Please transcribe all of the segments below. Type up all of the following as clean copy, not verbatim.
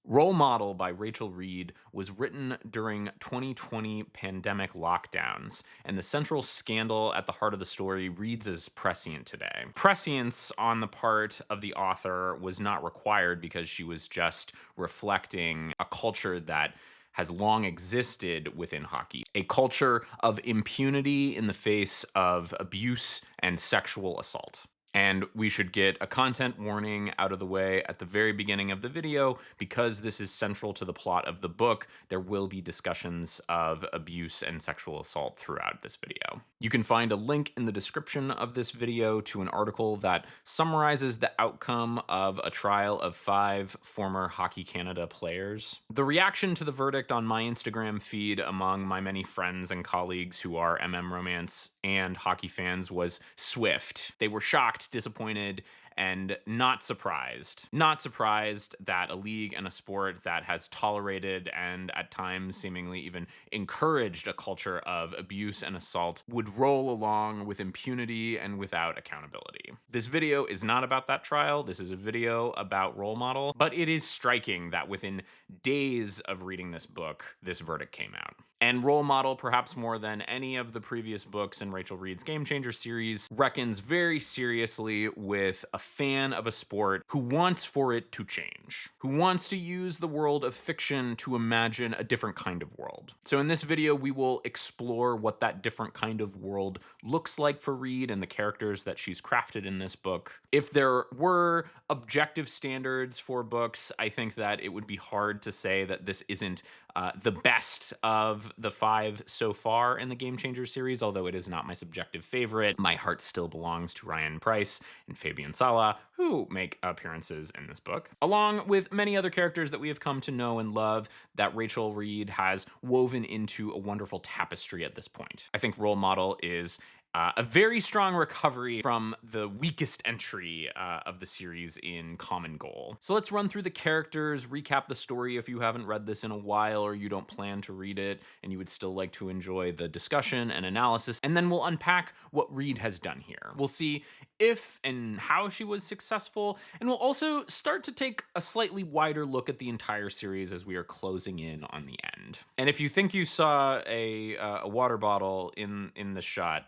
Role Model by Rachel Reid was written during 2020 pandemic lockdowns, and the central scandal at the heart of the story reads as prescient today. Prescience on the part of the author was not required because she was just reflecting a culture that has long existed within hockey, a culture of impunity in the face of abuse and sexual assault. And we should get a content warning out of the way at the very beginning of the video because this is central to the plot of the book. There will be discussions of abuse and sexual assault throughout this video. You can find a link in the description of this video to an article that summarizes the outcome of a trial of 5 former Hockey Canada players. The reaction to the verdict on my Instagram feed among my many friends and colleagues who are Romance and hockey fans was swift. They were shocked, disappointed, and not surprised. Not surprised that a league and a sport that has tolerated and at times seemingly even encouraged a culture of abuse and assault would roll along with impunity and without accountability. This video is not about that trial. This is a video about Role Model, but it is striking that within days of reading this book, this verdict came out. And Role Model, perhaps more than any of the previous books in Rachel Reid's Game Changer series, reckons very seriously with a fan of a sport who wants for it to change, who wants to use the world of fiction to imagine a different kind of world. So in this video, we will explore what that different kind of world looks like for Reid and the characters that she's crafted in this book. If there were objective standards for books, I think that it would be hard to say that this isn't the best of the 5 so far in the Game Changer series, although it is not my subjective favorite. My heart still belongs to Ryan Price and Fabian Sala, who make appearances in this book, along with many other characters that we have come to know and love that Rachel Reid has woven into a wonderful tapestry at this point. I think Role Model is a very strong recovery from the weakest entry of the series in Common Goal. So let's run through the characters, recap the story if you haven't read this in a while or you don't plan to read it and you would still like to enjoy the discussion and analysis, and then we'll unpack what Reid has done here. We'll see if and how she was successful, and we'll also start to take a slightly wider look at the entire series as we are closing in on the end. And if you think you saw a water bottle in the shot,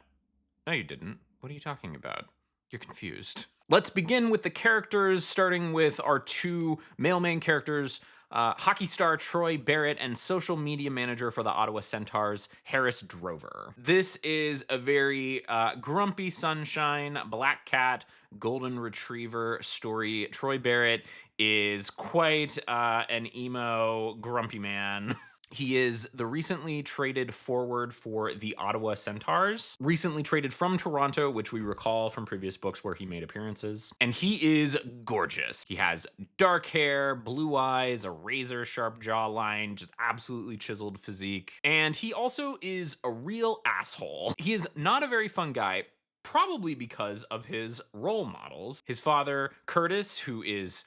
no, you didn't. What are you talking about? You're confused. Let's begin with the characters, starting with our 2 male main characters, hockey star Troy Barrett and social media manager for the Ottawa Centaurs, Harris Drover. This is a very grumpy sunshine, black cat, golden retriever story. Troy Barrett is quite an emo, grumpy man. He is the recently traded forward for the Ottawa Centaurs, recently traded from Toronto, which we recall from previous books where he made appearances. And he is gorgeous. He has dark hair, blue eyes, a razor sharp jawline, just absolutely chiseled physique. And he also is a real asshole. He is not a very fun guy, probably because of his role models. His father, Curtis, who is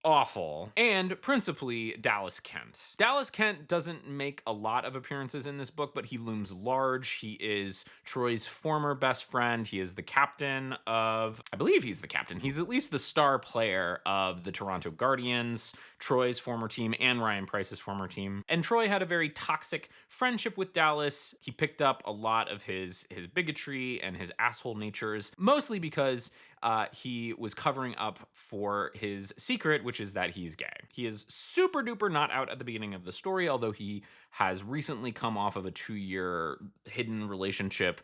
awful, and principally Dallas Kent. Dallas Kent doesn't make a lot of appearances in this book, but he looms large. He is Troy's former best friend. He is the captain of, I believe he's the captain. He's at least the star player of the Toronto Guardians, Troy's former team and Ryan Price's former team. And Troy had a very toxic friendship with Dallas. He picked up a lot of his bigotry and his asshole natures, mostly because he was covering up for his secret, which is that he's gay. He is super duper not out at the beginning of the story, although he has recently come off of a 2-year hidden relationship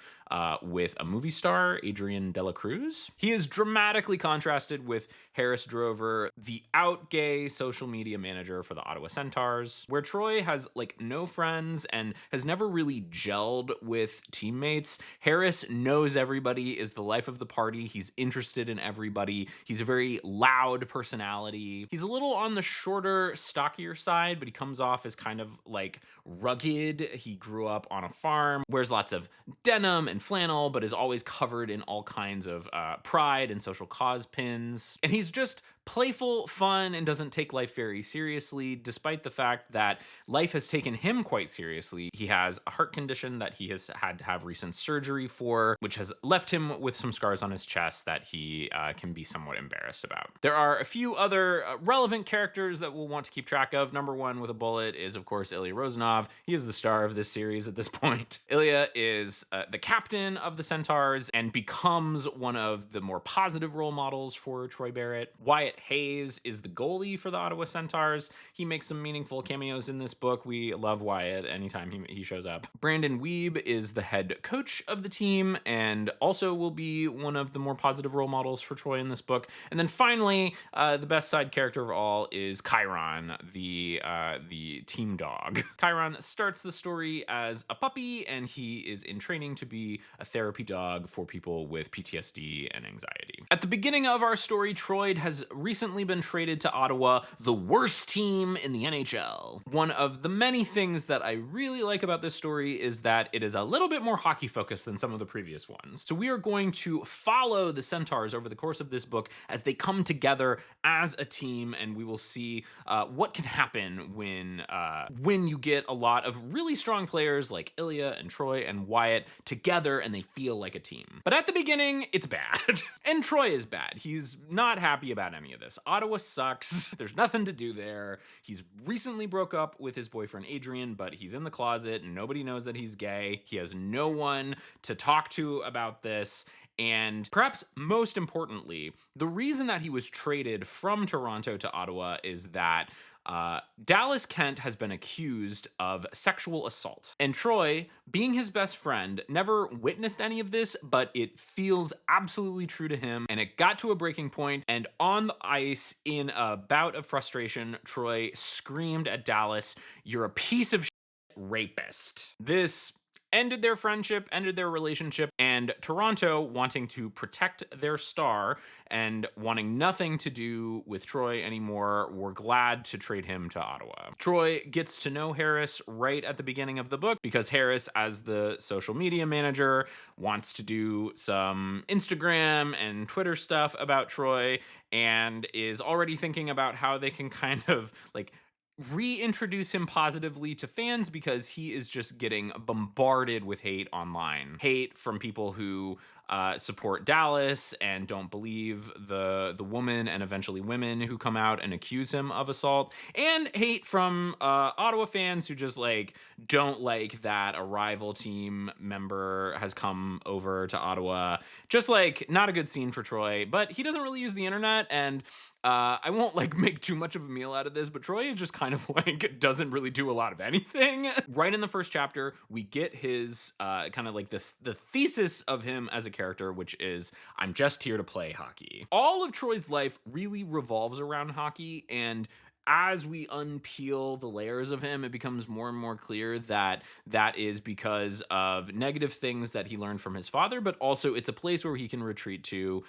with a movie star, Adrian Dela Cruz. He is dramatically contrasted with Harris Drover, the out gay social media manager for the Ottawa Centaurs, where Troy has like no friends and has never really gelled with teammates. Harris knows everybody, is the life of the party. He's interested in everybody. He's a very loud personality. He's a little on the shorter, stockier side, but he comes off as kind of like rugged. He grew up on a farm, wears lots of denim and flannel, but is always covered in all kinds of pride and social cause pins. And he's just playful, fun, and doesn't take life very seriously, despite the fact that life has taken him quite seriously. He has a heart condition that he has had to have recent surgery for, which has left him with some scars on his chest that he can be somewhat embarrassed about. There are a few other relevant characters that we'll want to keep track of. Number one with a bullet is, of course, Ilya Rozanov. He is the star of this series at this point. Ilia is the captain of the Centaurs and becomes one of the more positive role models for Troy Barrett. Wyatt Hayes is the goalie for the Ottawa Centaurs. He makes some meaningful cameos in this book. We love Wyatt anytime he shows up. Brandon Weeb is the head coach of the team and also will be one of the more positive role models for Troy in this book. And then finally, the best side character of all is Chiron, the team dog. Chiron starts the story as a puppy, and he is in training to be a therapy dog for people with PTSD and anxiety. At the beginning of our story, Troy has recently been traded to Ottawa, the worst team in the NHL. One of the many things that I really like about this story is that it is a little bit more hockey focused than some of the previous ones. So we are going to follow the Centaurs over the course of this book as they come together as a team, and we will see what can happen when you get a lot of really strong players like Ilia and Troy and Wyatt together and they feel like a team. But at the beginning, it's bad. And Troy is bad. He's not happy about any of this. Ottawa sucks. There's nothing to do there. He's recently broke up with his boyfriend Adrian, but he's in the closet and nobody knows that he's gay. He has no one to talk to about this. And perhaps most importantly, the reason that he was traded from Toronto to Ottawa is that Dallas Kent has been accused of sexual assault. And Troy, being his best friend, never witnessed any of this, but it feels absolutely true to him. And it got to a breaking point, and on the ice, in a bout of frustration, Troy screamed at Dallas, "You're a piece of shit rapist." This ended their friendship, ended their relationship, and Toronto, wanting to protect their star and wanting nothing to do with Troy anymore, were glad to trade him to Ottawa. Troy gets to know Harris right at the beginning of the book because Harris, as the social media manager, wants to do some Instagram and Twitter stuff about Troy and is already thinking about how they can kind of like reintroduce him positively to fans because he is just getting bombarded with hate online. Hate from people who support Dallas and don't believe the woman and eventually women who come out and accuse him of assault, and hate from Ottawa fans who just like don't like that a rival team member has come over to Ottawa. Just like not a good scene for Troy, but he doesn't really use the internet, and I won't like make too much of a meal out of this, but Troy is just kind of like doesn't really do a lot of anything. Right in the first chapter, we get his kind of like the thesis of him as a character, which is, I'm just here to play hockey. All of Troy's life really revolves around hockey, and as we unpeel the layers of him, it becomes more and more clear that that is because of negative things that he learned from his father, but also it's a place where he can retreat to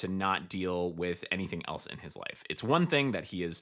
not deal with anything else in his life. It's one thing that he is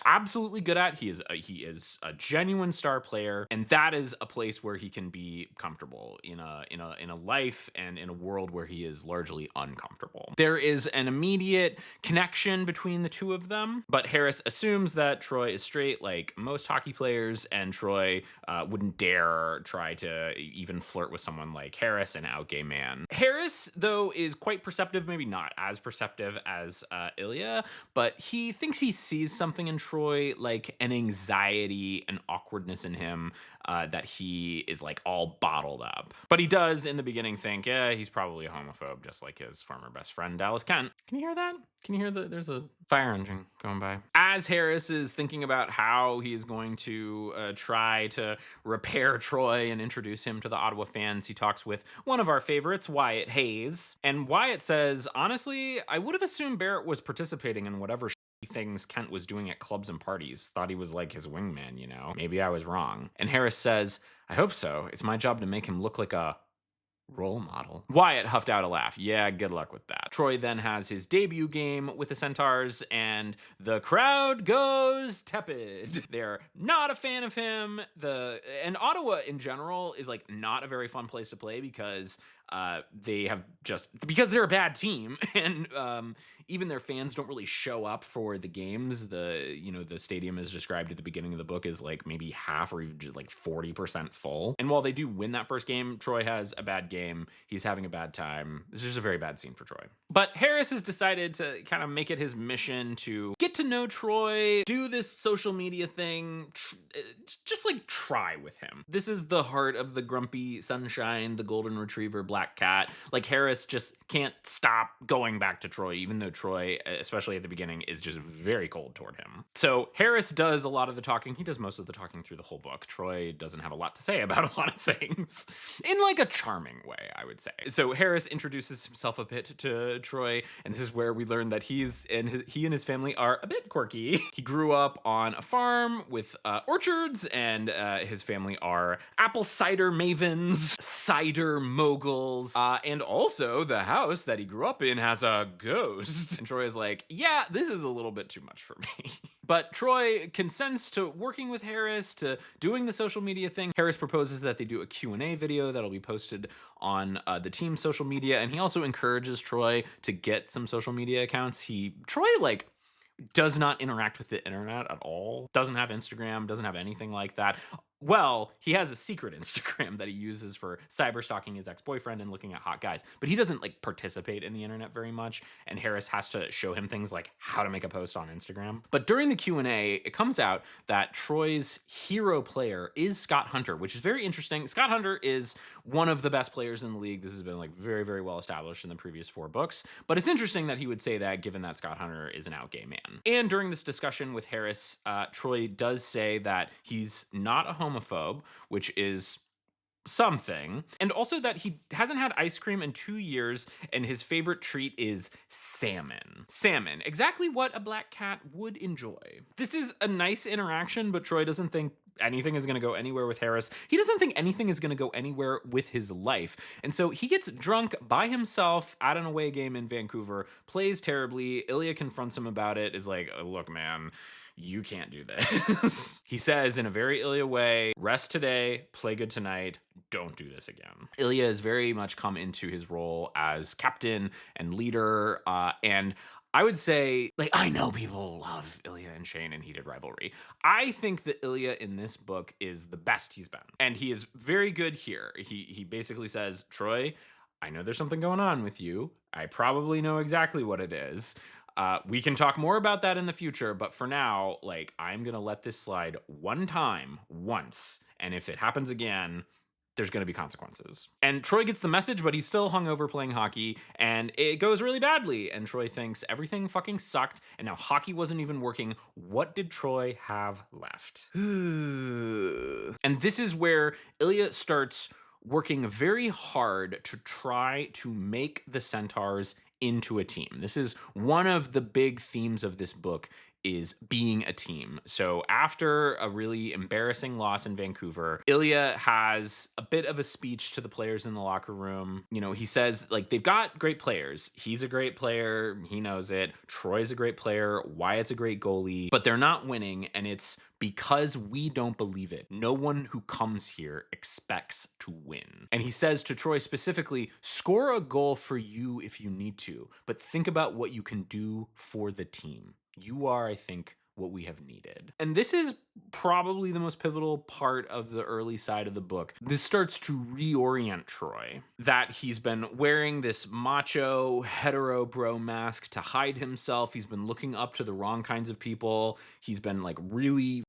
absolutely good at. He is a genuine star player, and that is a place where he can be comfortable in a life and in a world where he is largely uncomfortable. There is an immediate connection between the two of them, but Harris assumes that Troy is straight, like most hockey players, and Troy wouldn't dare try to even flirt with someone like Harris, an out gay man. Harris, though, is quite perceptive, maybe not as perceptive as Ilia, but he thinks he sees something in Troy, like an anxiety and awkwardness in him that he is like all bottled up. But he does in the beginning think, yeah, he's probably a homophobe, just like his former best friend Dallas Kent. Can you hear that? Can you hear there's a fire engine going by? As Harris is thinking about how he is going to try to repair Troy and introduce him to the Ottawa fans, he talks with one of our favorites, Wyatt Hayes. And Wyatt says, honestly, I would have assumed Barrett was participating in whatever things Kent was doing at clubs and parties. Thought he was like his wingman, you know? Maybe I was wrong. And Harris says, I hope so. It's my job to make him look like a role model. Wyatt huffed out a laugh. Yeah, good luck with that. Troy then has his debut game with the Centaurs, and the crowd goes tepid. They're not a fan of him. And Ottawa in general is like not a very fun place to play because they have just because they're a bad team, and even their fans don't really show up for the games. The stadium is described at the beginning of the book as like maybe half or even just like 40% full. And while they do win that first game, Troy has a bad game. He's having a bad time. This is just a very bad scene for Troy. But Harris has decided to kind of make it his mission to get to know Troy, do this social media thing, just like try with him. This is the heart of the grumpy sunshine, the golden retriever, black cat. Like Harris just can't stop going back to Troy, even though Troy, especially at the beginning, is just very cold toward him. So Harris does a lot of the talking. He does most of the talking through the whole book. Troy doesn't have a lot to say about a lot of things in like a charming way, I would say. So Harris introduces himself a bit to Troy, and this is where we learn that he and his family are a bit quirky. He grew up on a farm with orchards, and his family are apple cider mavens, cider moguls, and also the house that he grew up in has a ghost. And Troy is like, yeah, this is a little bit too much for me. But Troy consents to working with Harris, to doing the social media thing. Harris proposes that they do a Q&A video that'll be posted on the team's social media, and he also encourages Troy to get some social media accounts. Troy like does not interact with the internet at all. Doesn't have Instagram, doesn't have anything like that. Well, he has a secret Instagram that he uses for cyber stalking his ex-boyfriend and looking at hot guys, but he doesn't like participate in the internet very much, and Harris has to show him things like how to make a post on Instagram. But during the Q&A, it comes out that Troy's hero player is Scott Hunter, which is very interesting. Scott Hunter is one of the best players in the league. This has been like very, very well established in the previous 4 books, but it's interesting that he would say that given that Scott Hunter is an out gay man. And during this discussion with Harris, Troy does say that he's not a homophobe, which is something, and also that he hasn't had ice cream in 2 years, and his favorite treat is salmon. Salmon, exactly what a black cat would enjoy. This is a nice interaction, but Troy doesn't think anything is going to go anywhere with Harris. He doesn't think anything is going to go anywhere with his life. And so he gets drunk by himself at an away game in Vancouver, plays terribly. Ilia confronts him about it, is like, look, man, you can't do this. He says in a very Ilia way, rest today, play good tonight, don't do this again. Ilia has very much come into his role as captain and leader, and I would say, like, I know people love Ilia and Shane in heated rivalry. I think that Ilia in this book is the best he's been, and he is very good here. He basically says, Troy, I know there's something going on with you. I probably know exactly what it is. We can talk more about that in the future, but for now, like, I'm gonna let this slide one time, once, and if it happens again, there's gonna be consequences. And Troy gets the message, but he's still hungover playing hockey, and it goes really badly, and Troy thinks everything fucking sucked, and now hockey wasn't even working. What did Troy have left? And this is where Ilia starts working very hard to try to make the Centaurs into a team. This is one of the big themes of this book, is being a team. So after a really embarrassing loss in Vancouver, Ilia has a bit of a speech to the players in the locker room. You know, he says, like, they've got great players. He's a great player. He knows it. Troy's a great player. Wyatt's a great goalie, but they're not winning. And it's because we don't believe it. No one who comes here expects to win. And he says to Troy specifically, score a goal for you if you need to, but think about what you can do for the team. You are, I think, what we have needed. And this is probably the most pivotal part of the early side of the book. This starts to reorient Troy, that he's been wearing this macho hetero bro mask to hide himself. He's been looking up to the wrong kinds of people. He's been like really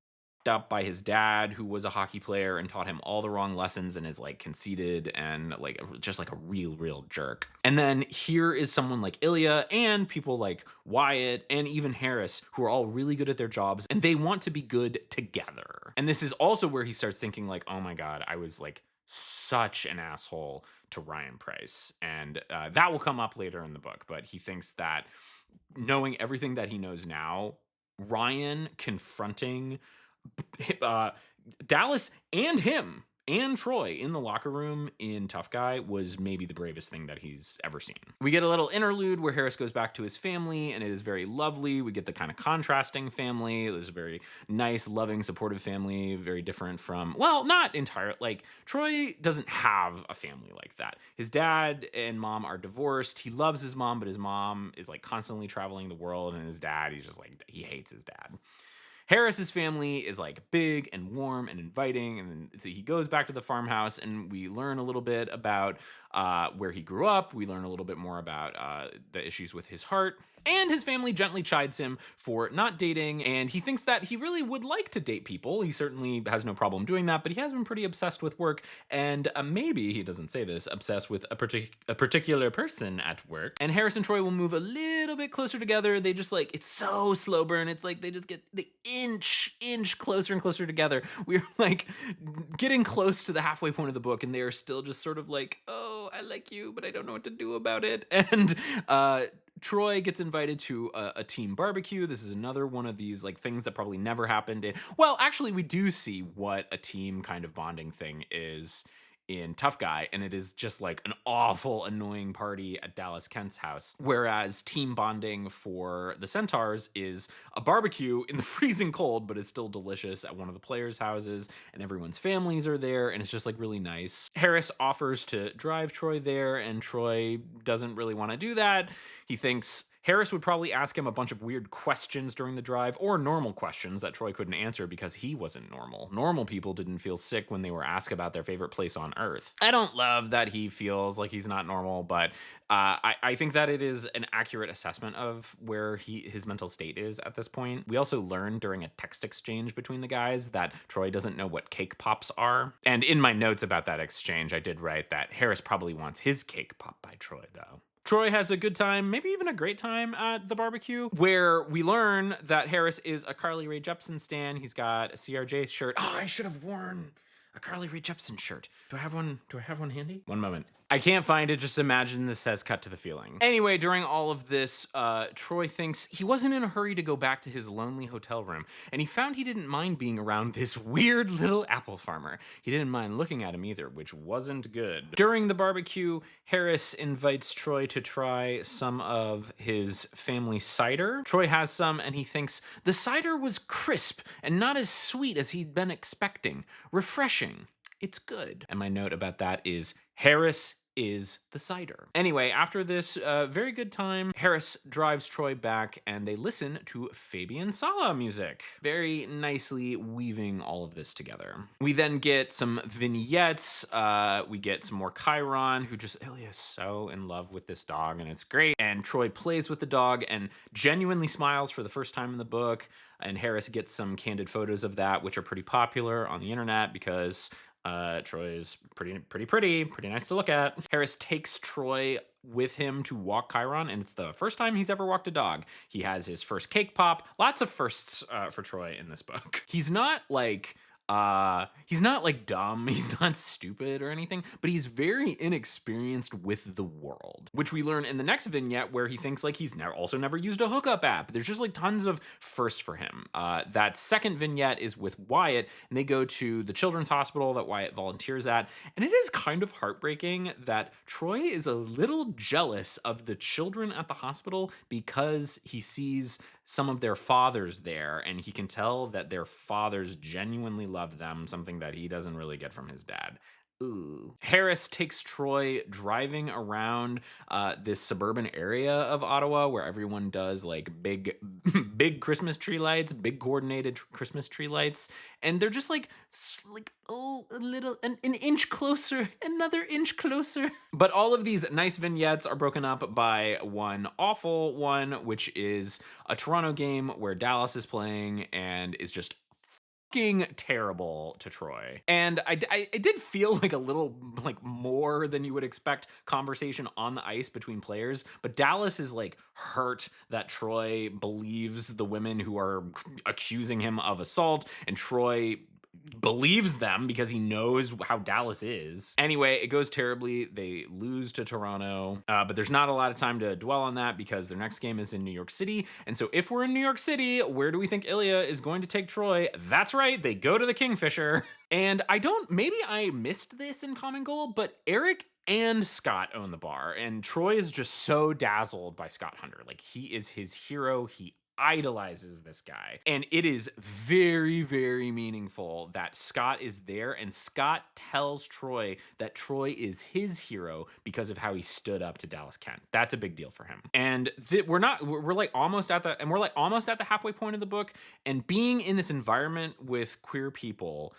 up by his dad, who was a hockey player and taught him all the wrong lessons, and is like conceited and like just like a real jerk. And then here is someone like Ilia and people like Wyatt and even Harris, who are all really good at their jobs, and they want to be good together. And this is also where he starts thinking like, oh my God, I was like such an asshole to Ryan Price. And that will come up later in the book, but he thinks that knowing everything that he knows now, Ryan confronting Dallas and him and Troy in the locker room in Tough Guy was maybe the bravest thing that he's ever seen. We get a little interlude where Harris goes back to his family, and it is very lovely. We get the kind of contrasting family. There's a very nice, loving, supportive family, very different from, well, not entirely. Like, Troy doesn't have a family like that. His dad and mom are divorced. He loves his mom, but his mom is like constantly traveling the world, and his dad, he's just like, he hates his dad. Harris's family is like big and warm and inviting, and so he goes back to the farmhouse, and we learn a little bit about where he grew up. We learn a little bit more about the issues with his heart, and his family gently chides him for not dating, and he thinks that he really would like to date people. He certainly has no problem doing that, but he has been pretty obsessed with work, and maybe, he doesn't say this, obsessed with a particular person at work. And Harris and Troy will move a little bit closer together. They just like, it's so slow burn. It's like they just get the inch closer and closer together. We're like getting close to the halfway point of the book, and they are still just sort of like, oh, I like you, but I don't know what to do about it. And Troy gets invited to a team barbecue. This is another one of these like things that probably never happened in, well, actually we do see what a team kind of bonding thing is in Tough Guy, and it is just like an awful, annoying party at Dallas Kent's house. Whereas team bonding for the Centaurs is a barbecue in the freezing cold, but it's still delicious at one of the players' houses, and everyone's families are there, and it's just like really nice. Harris offers to drive Troy there, and Troy doesn't really want to do that. He thinks Harris would probably ask him a bunch of weird questions during the drive, or normal questions that Troy couldn't answer because he wasn't normal. Normal people didn't feel sick when they were asked about their favorite place on Earth. I don't love that he feels like he's not normal, but I think that it is an accurate assessment of where his mental state is at this point. We also learned during a text exchange between the guys that Troy doesn't know what cake pops are. And in my notes about that exchange, I did write that Harris probably wants his cake popped by Troy, though. Troy has a good time, maybe even a great time at the barbecue, where we learn that Harris is a Carly Rae Jepsen stan. He's got a CRJ shirt. Oh, I should have worn a Carly Rae Jepsen shirt. Do I have one? Do I have one handy? One moment. I can't find it. Just imagine this says cut to the feeling. Anyway, during all of this, Troy thinks he wasn't in a hurry to go back to his lonely hotel room, and he found he didn't mind being around this weird little apple farmer. He didn't mind looking at him either, which wasn't good. During the barbecue, Harris invites Troy to try some of his family cider. Troy has some, and he thinks the cider was crisp and not as sweet as he'd been expecting. Refreshing. It's good. And my note about that is Harris is the cider. Anyway, after this very good time, Harris drives Troy back, and they listen to Fabian Sala music, very nicely weaving all of this together. We then get some vignettes. We get some more Chiron, who just, Ilia is so in love with this dog, and it's great. And Troy plays with the dog and genuinely smiles for the first time in the book. And Harris gets some candid photos of that, which are pretty popular on the internet because Troy is pretty nice to look at. Harris takes Troy with him to walk Chiron, and it's the first time he's ever walked a dog. He has his first cake pop. Lots of firsts for Troy in this book. He's not like dumb, he's not stupid or anything, but he's very inexperienced with the world, which we learn in the next vignette, where he thinks like he's also never used a hookup app. There's just like tons of firsts for him. That second vignette is with Wyatt, and they go to the children's hospital that Wyatt volunteers at, and it is kind of heartbreaking that Troy is a little jealous of the children at the hospital because he sees some of their fathers there, and he can tell that their fathers genuinely love them, something that he doesn't really get from his dad. Ooh. Harris takes Troy driving around this suburban area of Ottawa where everyone does like big Christmas tree lights, big coordinated Christmas tree lights, and they're just like oh, a little an inch closer, another inch closer. But all of these nice vignettes are broken up by one awful one, which is a Toronto game where Dallas is playing and is just terrible to Troy. And I did feel like a little like more than you would expect conversation on the ice between players, but Dallas is like hurt that Troy believes the women who are accusing him of assault, and Troy believes them because he knows how Dallas is. Anyway, it goes terribly. They lose to Toronto, but there's not a lot of time to dwell on that because their next game is in New York City. And so if we're in New York City, where do we think Ilia is going to take Troy? That's right, they go to the Kingfisher. And maybe I missed this in Common Goal, but Eric and Scott own the bar, and Troy is just so dazzled by Scott Hunter. Like, he is his hero. He idolizes this guy. And it is very, very meaningful that Scott is there, and Scott tells Troy that Troy is his hero because of how he stood up to Dallas Kent. That's a big deal for him. And we're like almost at the halfway point of the book, and being in this environment with queer people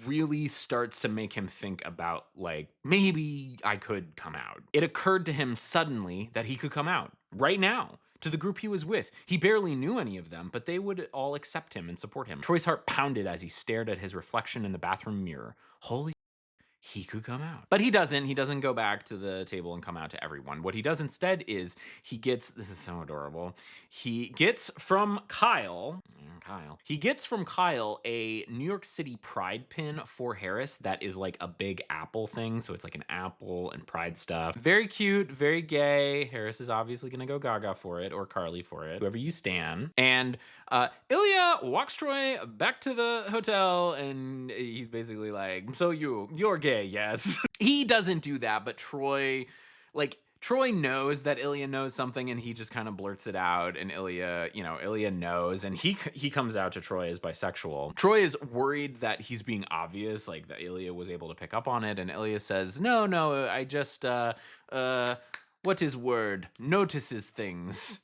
really starts to make him think about, like, maybe I could come out. It occurred to him suddenly that he could come out right now to the group he was with. He barely knew any of them, but they would all accept him and support him. Troy's heart pounded as he stared at his reflection in the bathroom mirror. Holy, he could come out. But he doesn't. He doesn't go back to the table and come out to everyone. What he does instead is this is so adorable. He gets from Kyle a New York City Pride pin for Harris that is like a big apple thing. So it's like an apple and Pride stuff. Very cute, very gay. Harris is obviously gonna go gaga for it, or Carly for it, whoever you stan. And Ilia walks Troy back to the hotel, and he's basically like, so you're gay, yes. He doesn't do that, but Troy knows that Ilia knows something, and he just kind of blurts it out, and Ilia knows, and he comes out to Troy as bisexual. Troy is worried that he's being obvious, like that Ilia was able to pick up on it, and Ilia says, no, I just, what is word? Notices things.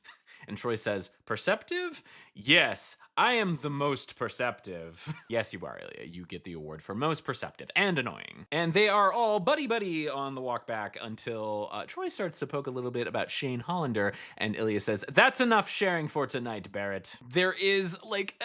And Troy says, perceptive? Yes, I am the most perceptive. Yes, you are, Ilia. You get the award for most perceptive and annoying. And they are all buddy-buddy on the walk back until Troy starts to poke a little bit about Shane Hollander, and Ilia says, that's enough sharing for tonight, Barrett. There is like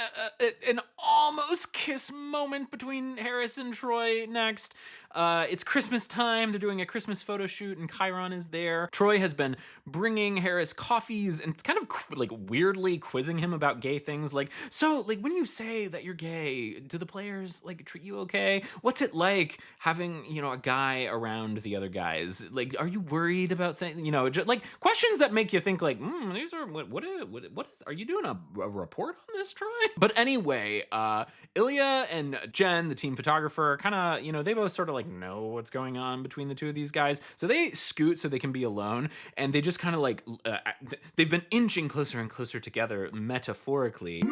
an almost kiss moment between Harris and Troy next. It's Christmas time. They're doing a Christmas photo shoot, and Chiron is there. Troy has been bringing Harris coffees and kind of like weirdly quizzing him about gay things. Like, so like when you say that you're gay, do the players like treat you okay? What's it like having, a guy around the other guys? Like, are you worried about things? Just, like questions that make you think like, these are what is, are you doing a report on this, Troy? But anyway, Ilia and Jen, the team photographer, kind of, they both sort of like know what's going on between the two of these guys. So they scoot so they can be alone, and they just kind of like, they've been inching closer and closer together metaphorically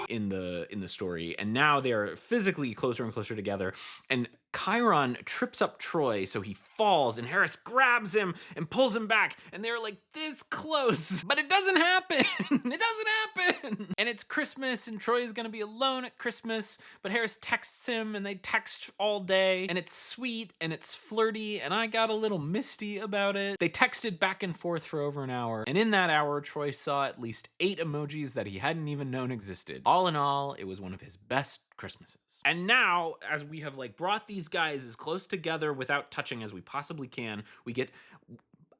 in the story, and now they are physically closer and closer together, and Chiron trips up Troy, so he falls, and Harris grabs him and pulls him back, and they're like this close, but it doesn't happen. It doesn't happen. And it's Christmas, and Troy is gonna be alone at Christmas, but Harris texts him, and they text all day, and it's sweet, and it's flirty, and I got a little misty about it. They texted back and forth for over an hour, and in that hour, Troy saw at least 8 emojis that he hadn't even known existed. All in all, it was one of his best Christmases. And now, as we have like brought these guys as close together without touching as we possibly can, we get,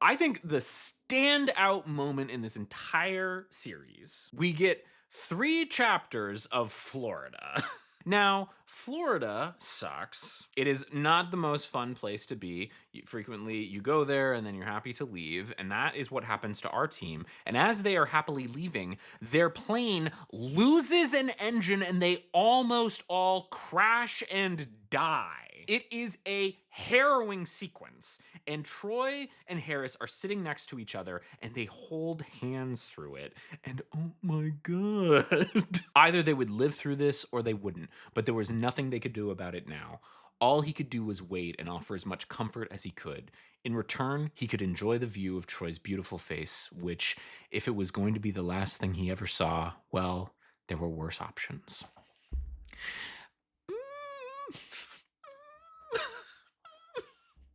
I think, the standout moment in this entire series. We get 3 chapters of Florida. Now, Florida sucks. It is not the most fun place to be. Frequently, you go there and then you're happy to leave, and that is what happens to our team. And as they are happily leaving, their plane loses an engine and they almost all crash and die. It is a harrowing sequence, and Troy and Harris are sitting next to each other, and they hold hands through it, and oh my god. Either they would live through this or they wouldn't, but there was nothing they could do about it now. All he could do was wait and offer as much comfort as he could. In return, he could enjoy the view of Troy's beautiful face, which, if it was going to be the last thing he ever saw, well, there were worse options.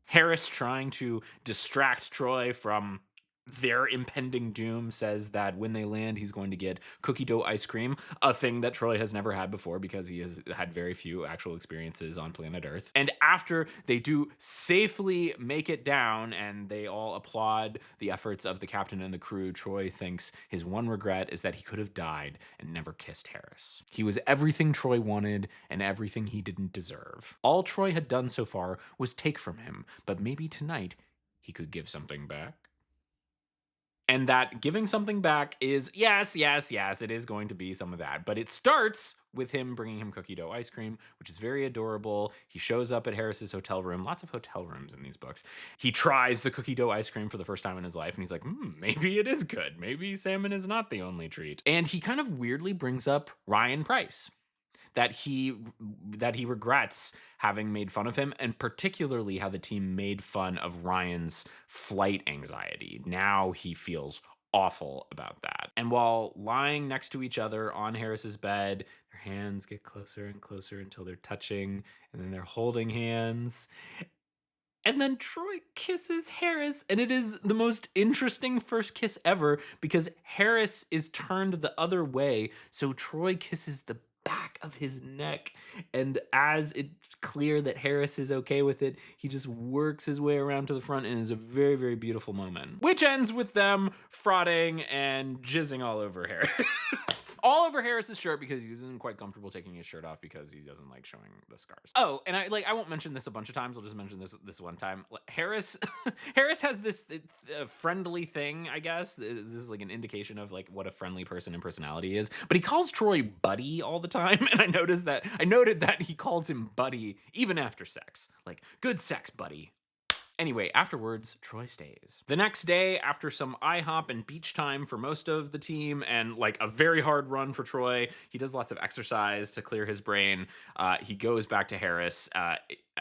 Harris trying to distract Troy from their impending doom says that when they land, he's going to get cookie dough ice cream, a thing that Troy has never had before because he has had very few actual experiences on planet Earth. And after they do safely make it down and they all applaud the efforts of the captain and the crew, Troy thinks his one regret is that he could have died and never kissed Harris. He was everything Troy wanted and everything he didn't deserve. All Troy had done so far was take from him, but maybe tonight he could give something back. And that giving something back is, yes, yes, yes, it is going to be some of that. But it starts with him bringing him cookie dough ice cream, which is very adorable. He shows up at Harris's hotel room. Lots of hotel rooms in these books. He tries the cookie dough ice cream for the first time in his life, and he's like, maybe it is good. Maybe salmon is not the only treat. And he kind of weirdly brings up Ryan Price, that he regrets having made fun of him, and particularly how the team made fun of Ryan's flight anxiety. Now he feels awful about that. And while lying next to each other on Harris's bed, their hands get closer and closer until they're touching, and then they're holding hands. And then Troy kisses Harris, and it is the most interesting first kiss ever because Harris is turned the other way, so Troy kisses the back of his neck, and as it's clear that Harris is okay with it, he just works his way around to the front, and is a very, very beautiful moment, which ends with them frauding and jizzing all over Harris. All over Harris's shirt because he isn't quite comfortable taking his shirt off because he doesn't like showing the scars. Oh, and I won't mention this a bunch of times. I'll just mention this one time. Harris has this friendly thing, I guess. This is like an indication of like what a friendly person and personality is. But he calls Troy buddy all the time, and I noted that he calls him buddy even after sex. Like, good sex, buddy. Anyway, afterwards, Troy stays. The next day, after some IHOP and beach time for most of the team and like a very hard run for Troy, he does lots of exercise to clear his brain. He goes back to Harris.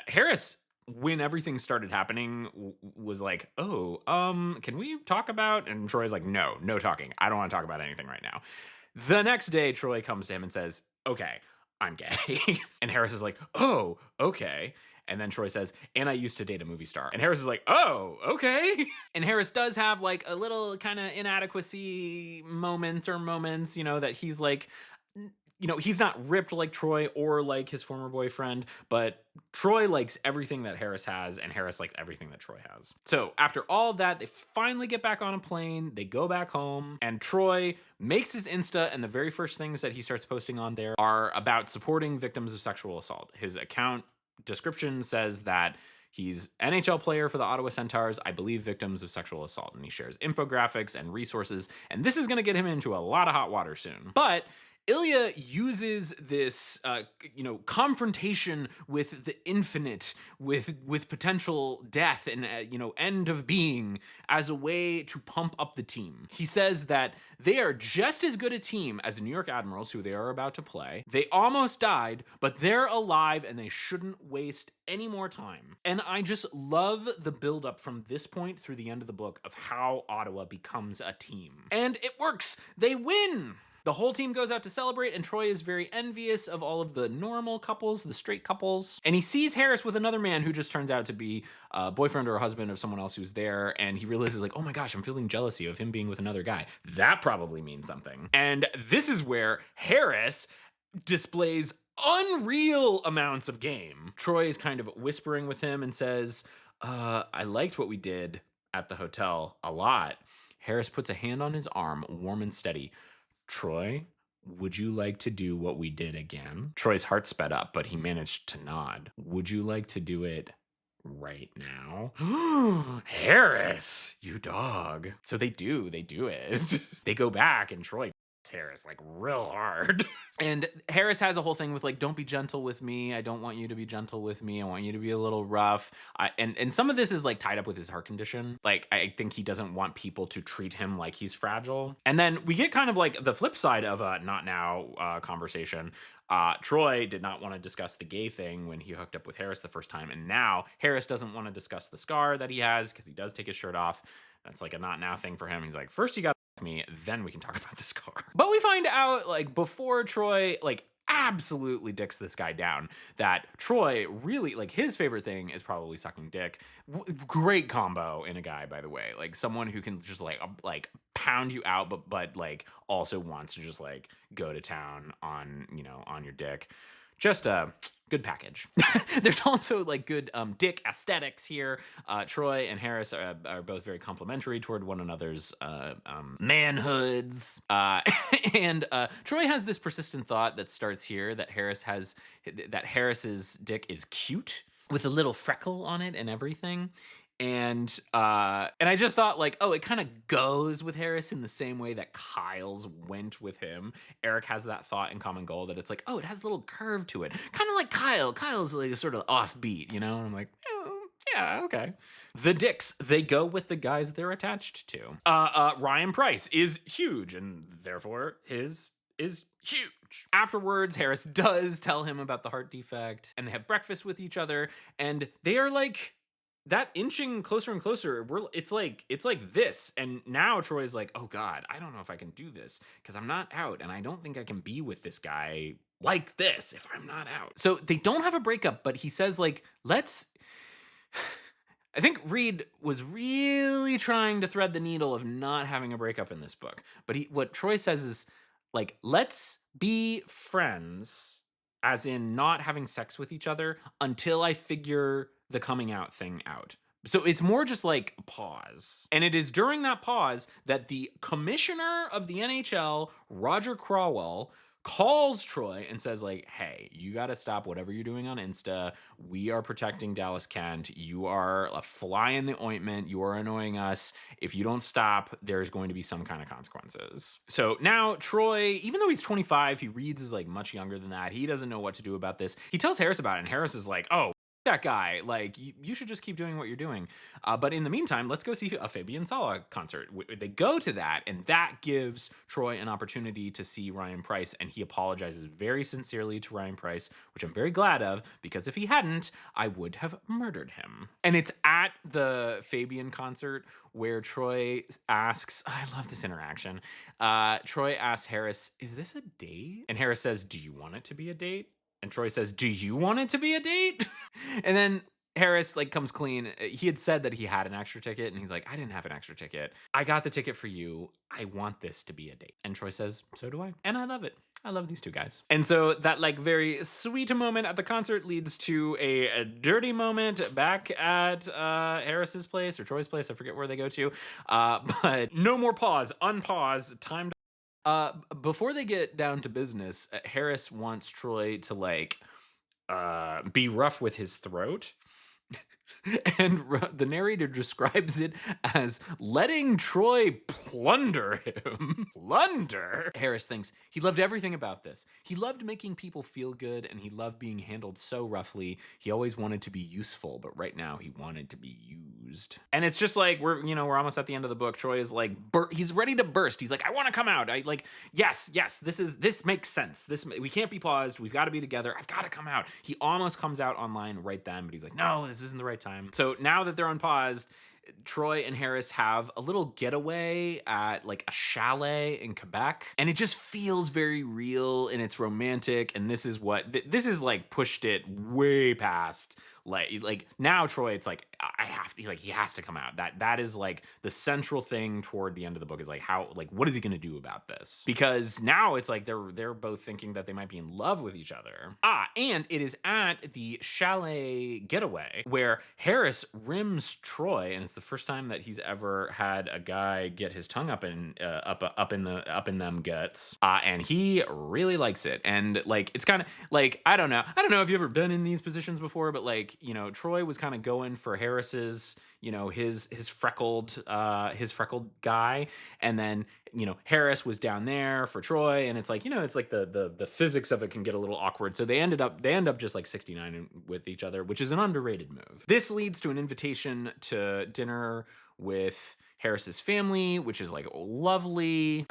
Harris, when everything started happening, was like, can we talk about? And Troy's like, no talking. I don't want to talk about anything right now. The next day, Troy comes to him and says, okay, I'm gay. And Harris is like, oh, okay. And then Troy says, and I used to date a movie star. And Harris is like, oh, okay. And Harris does have like a little kind of inadequacy moments, that he's like, he's not ripped like Troy or like his former boyfriend, but Troy likes everything that Harris has, and Harris likes everything that Troy has. So after all of that, they finally get back on a plane, they go back home, and Troy makes his Insta, and the very first things that he starts posting on there are about supporting victims of sexual assault. His account description says that he's NHL player for the Ottawa Centaurs, I believe victims of sexual assault, and he shares infographics and resources, and this is going to get him into a lot of hot water soon. But Ilia uses this, confrontation with the infinite, with potential death and, end of being as a way to pump up the team. He says that they are just as good a team as the New York Admirals, who they are about to play. They almost died, but they're alive and they shouldn't waste any more time. And I just love the buildup from this point through the end of the book of how Ottawa becomes a team. And it works. They win. The whole team goes out to celebrate, and Troy is very envious of all of the normal couples, the straight couples. And he sees Harris with another man who just turns out to be a boyfriend or a husband of someone else who's there. And he realizes like, oh my gosh, I'm feeling jealousy of him being with another guy. That probably means something. And this is where Harris displays unreal amounts of game. Troy is kind of whispering with him and says, I liked what we did at the hotel a lot. Harris puts a hand on his arm, warm and steady. Troy, would you like to do what we did again? Troy's heart sped up, but he managed to nod. Would you like to do it right now? Harris, you dog. So they do it. They go back, and Troy Harris like real hard. And Harris has a whole thing with like, don't be gentle with me. I don't want you to be gentle with me. I want you to be a little rough. And some of this is like tied up with his heart condition. Like, I think he doesn't want people to treat him like he's fragile. And then we get kind of like the flip side of a not now conversation. Troy did not want to discuss the gay thing when he hooked up with Harris the first time. And now Harris doesn't want to discuss the scar that he has because he does take his shirt off. That's like a not now thing for him. He's like, first you got me, then we can talk about this car. But we find out like before Troy, like absolutely dicks this guy down. That Troy really, like, his favorite thing is probably sucking dick. Great combo in a guy, by the way. Like, someone who can just like pound you out, but like also wants to just like go to town on, you know, on your dick. Just a good package. There's also like good dick aesthetics here. Troy and Harris are both very complimentary toward one another's manhoods. And Troy has this persistent thought that starts here that Harris's dick is cute with a little freckle on it and everything. And I just thought, like, oh, it kind of goes with Harris in the same way that Kyle's went with him. Eric has that thought in Common Goal that it's like, oh, it has a little curve to it, kind of like Kyle. Kyle's like sort of offbeat, you know. And I'm like, oh, yeah, okay. The dicks, they go with the guys they're attached to. Ryan Price is huge, and therefore his is huge. Afterwards, Harris does tell him about the heart defect, and they have breakfast with each other, and they are like that inching closer and closer. It's like this. And now Troy's like, oh God, I don't know if I can do this because I'm not out. And I don't think I can be with this guy like this if I'm not out. So they don't have a breakup, but he says, like, let's. I think Reid was really trying to thread the needle of not having a breakup in this book. But what Troy says is, like, let's be friends, as in not having sex with each other until I figure the coming out thing out. So it's more just like a pause. And it is during that pause that the commissioner of the NHL, Roger Crawwell, calls Troy and says, like, hey, you got to stop whatever you're doing on Insta. We are protecting Dallas Kent. You are a fly in the ointment. You are annoying us. If you don't stop, there's going to be some kind of consequences. So now Troy, even though he's 25, he reads is like much younger than that. He doesn't know what to do about this. He tells Harris about it, and Harris is like, oh, that guy, like, you should just keep doing what you're doing. But in the meantime, let's go see a Fabian Sala concert. They go to that, and that gives Troy an opportunity to see Ryan Price, and he apologizes very sincerely to Ryan Price, which I'm very glad of, because if he hadn't, I would have murdered him. And it's at the Fabian concert where Troy asks, I love this interaction. Troy asks Harris, is this a date? And Harris says, do you want it to be a date? And Troy says, do you want it to be a date? And then Harris, like, comes clean. He had said that he had an extra ticket, and he's like, I didn't have an extra ticket. I got the ticket for you. I want this to be a date. And Troy says, so do I. And I love it. I love these two guys. And so that, like, very sweet moment at the concert leads to a dirty moment back at Harris's place or Troy's place. I forget where they go to. But no more pause. Unpause. Time to before they get down to business, Harris wants Troy to, like, be rough with his throat. And the narrator describes it as letting Troy plunder him. Plunder? Harris thinks he loved everything about this. He loved making people feel good, and he loved being handled so roughly. He always wanted to be useful, but right now he wanted to be used. And it's just like, we're almost at the end of the book. Troy is like, he's ready to burst. He's like, I want to come out. Yes, this makes sense. We can't be paused. We've got to be together. I've got to come out. He almost comes out online right then, but he's like, no, this isn't the right time. So now that they're unpaused, Troy and Harris have a little getaway at, like, a chalet in Quebec, and it just feels very real, and it's romantic, and this is like pushed it way past, like now Troy, it's like, I have to, like, he has to come out. That is like the central thing toward the end of the book, is like, how, like, what is he going to do about this? Because now it's like they're both thinking that they might be in love with each other. And it is at the chalet getaway where Harris rims Troy, and it's the first time that he's ever had a guy get his tongue up in them guts, and he really likes it. And, like, it's kind of like, I don't know if you've ever been in these positions before, but, like, Troy was kind of going for Harris's, his freckled guy, and then Harris was down there for Troy, and it's like, it's like the physics of it can get a little awkward, so they end up just like 69 with each other, which is an underrated move. This leads to an invitation to dinner with Harris's family, which is, like, lovely.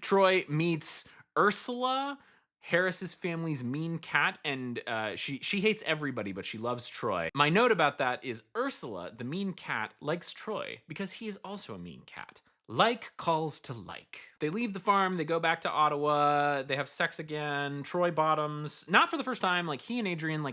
Troy meets Ursula, Harris's family's mean cat, and she hates everybody, but she loves Troy. My note about that is Ursula, the mean cat, likes Troy because he is also a mean cat, Like calls to like. They leave the farm, they go back to Ottawa, they have sex again. Troy bottoms. Not for the first time. Like he and Adrian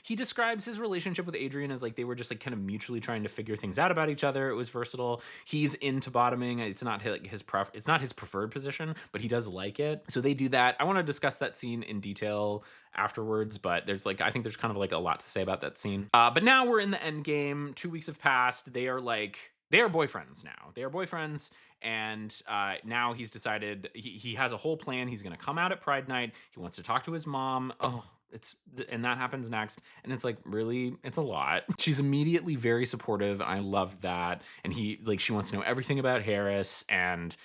he describes his relationship with Adrian as like they were just like kind of mutually trying to figure things out about each other. It was versatile. He's into bottoming. It's not it's not his preferred position, but he does like it. So they do that. I want to discuss that scene in detail afterwards, but I think there's kind of like a lot to say about that scene. But now we're in the end game. 2 weeks have passed. They are boyfriends now. They are boyfriends, and now he's decided he has a whole plan. He's going to come out at Pride Night. He wants to talk to his mom. And that happens next, and it's like really, it's a lot. She's immediately very supportive. I love that, and she wants to know everything about Harris, and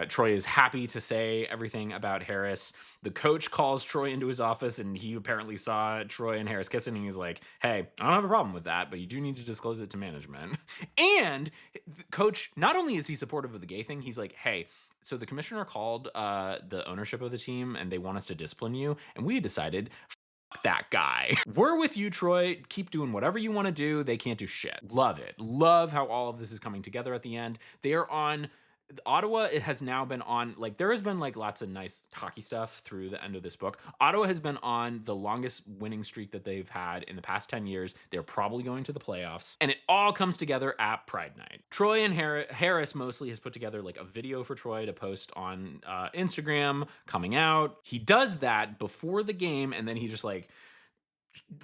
Troy is happy to say everything about Harris. The coach calls Troy into his office, and he apparently saw Troy and Harris kissing, and he's like, hey, I don't have a problem with that, but you do need to disclose it to management. And the coach, not only is he supportive of the gay thing, he's like, hey, so the commissioner called the ownership of the team, and they want us to discipline you, and we decided that guy. We're with you, Troy. Keep doing whatever you want to do. They can't do shit. Love it. Love how all of this is coming together at the end. They are on Ottawa. It has now been on, like, there has been like lots of nice hockey stuff through the end of this book. Ottawa has been on the longest winning streak that they've had in the past 10 years. They're probably going to the playoffs, and it all comes together at Pride Night. Troy and Harris mostly has put together like a video for Troy to post on Instagram coming out. He does that before the game, and then he just like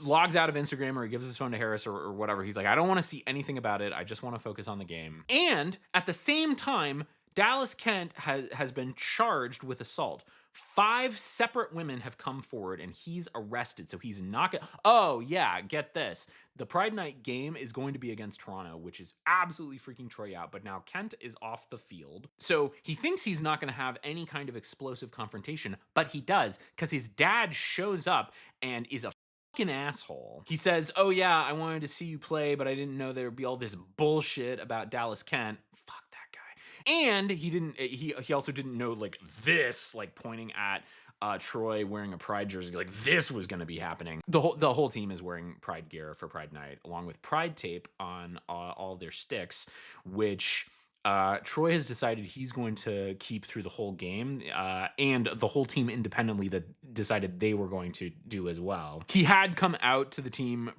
logs out of Instagram, or he gives his phone to Harris, or whatever. He's like, I don't want to see anything about it. I just want to focus on the game. And at the same time, Dallas Kent has been charged with assault. 5 separate women have come forward, and he's arrested. So he's not gonna. Oh yeah, get this. The Pride Night game is going to be against Toronto, which is absolutely freaking Troy out. But now Kent is off the field. So he thinks he's not going to have any kind of explosive confrontation, but he does, because his dad shows up and is a fucking asshole. He says, oh yeah, I wanted to see you play, but I didn't know there would be all this bullshit about Dallas Kent. Fuck that guy. And he also didn't know like this, like pointing at Troy wearing a Pride jersey, like this was going to be happening. The whole team is wearing Pride gear for Pride Night, along with Pride tape on all their sticks, which Troy has decided he's going to keep through the whole game, and the whole team independently that decided they were going to do as well. He had come out to the team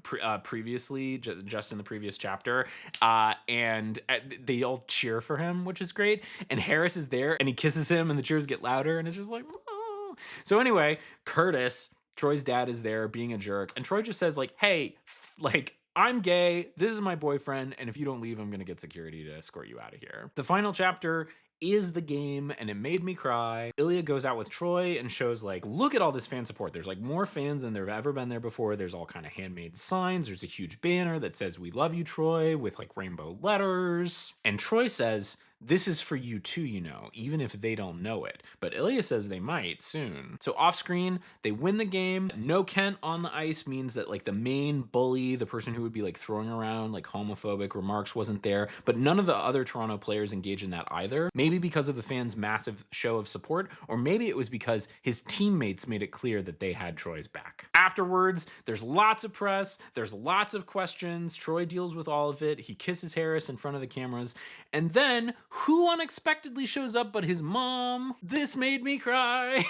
previously, just in the previous chapter, and they all cheer for him, which is great. And Harris is there, and he kisses him, and the cheers get louder, and it's just like, oh. So anyway, Curtis, Troy's dad, is there being a jerk, and Troy just says like, hey, like, I'm gay, this is my boyfriend, and if you don't leave, I'm gonna get security to escort you out of here. The final chapter is the game, and it made me cry. Ilia goes out with Troy and shows like, look at all this fan support. There's like more fans than there have ever been there before. There's all kind of handmade signs. There's a huge banner that says, we love you, Troy, with like rainbow letters. And Troy says, this is for you too, you know, even if they don't know it. But Ilia says they might soon. So off screen, they win the game. No Kent on the ice means that like the main bully, the person who would be like throwing around like homophobic remarks, wasn't there. But none of the other Toronto players engage in that either. Maybe because of the fans' massive show of support, or maybe it was because his teammates made it clear that they had Troy's back. Afterwards, there's lots of press, there's lots of questions. Troy deals with all of it. He kisses Harris in front of the cameras. And then, who unexpectedly shows up but his mom? This made me cry.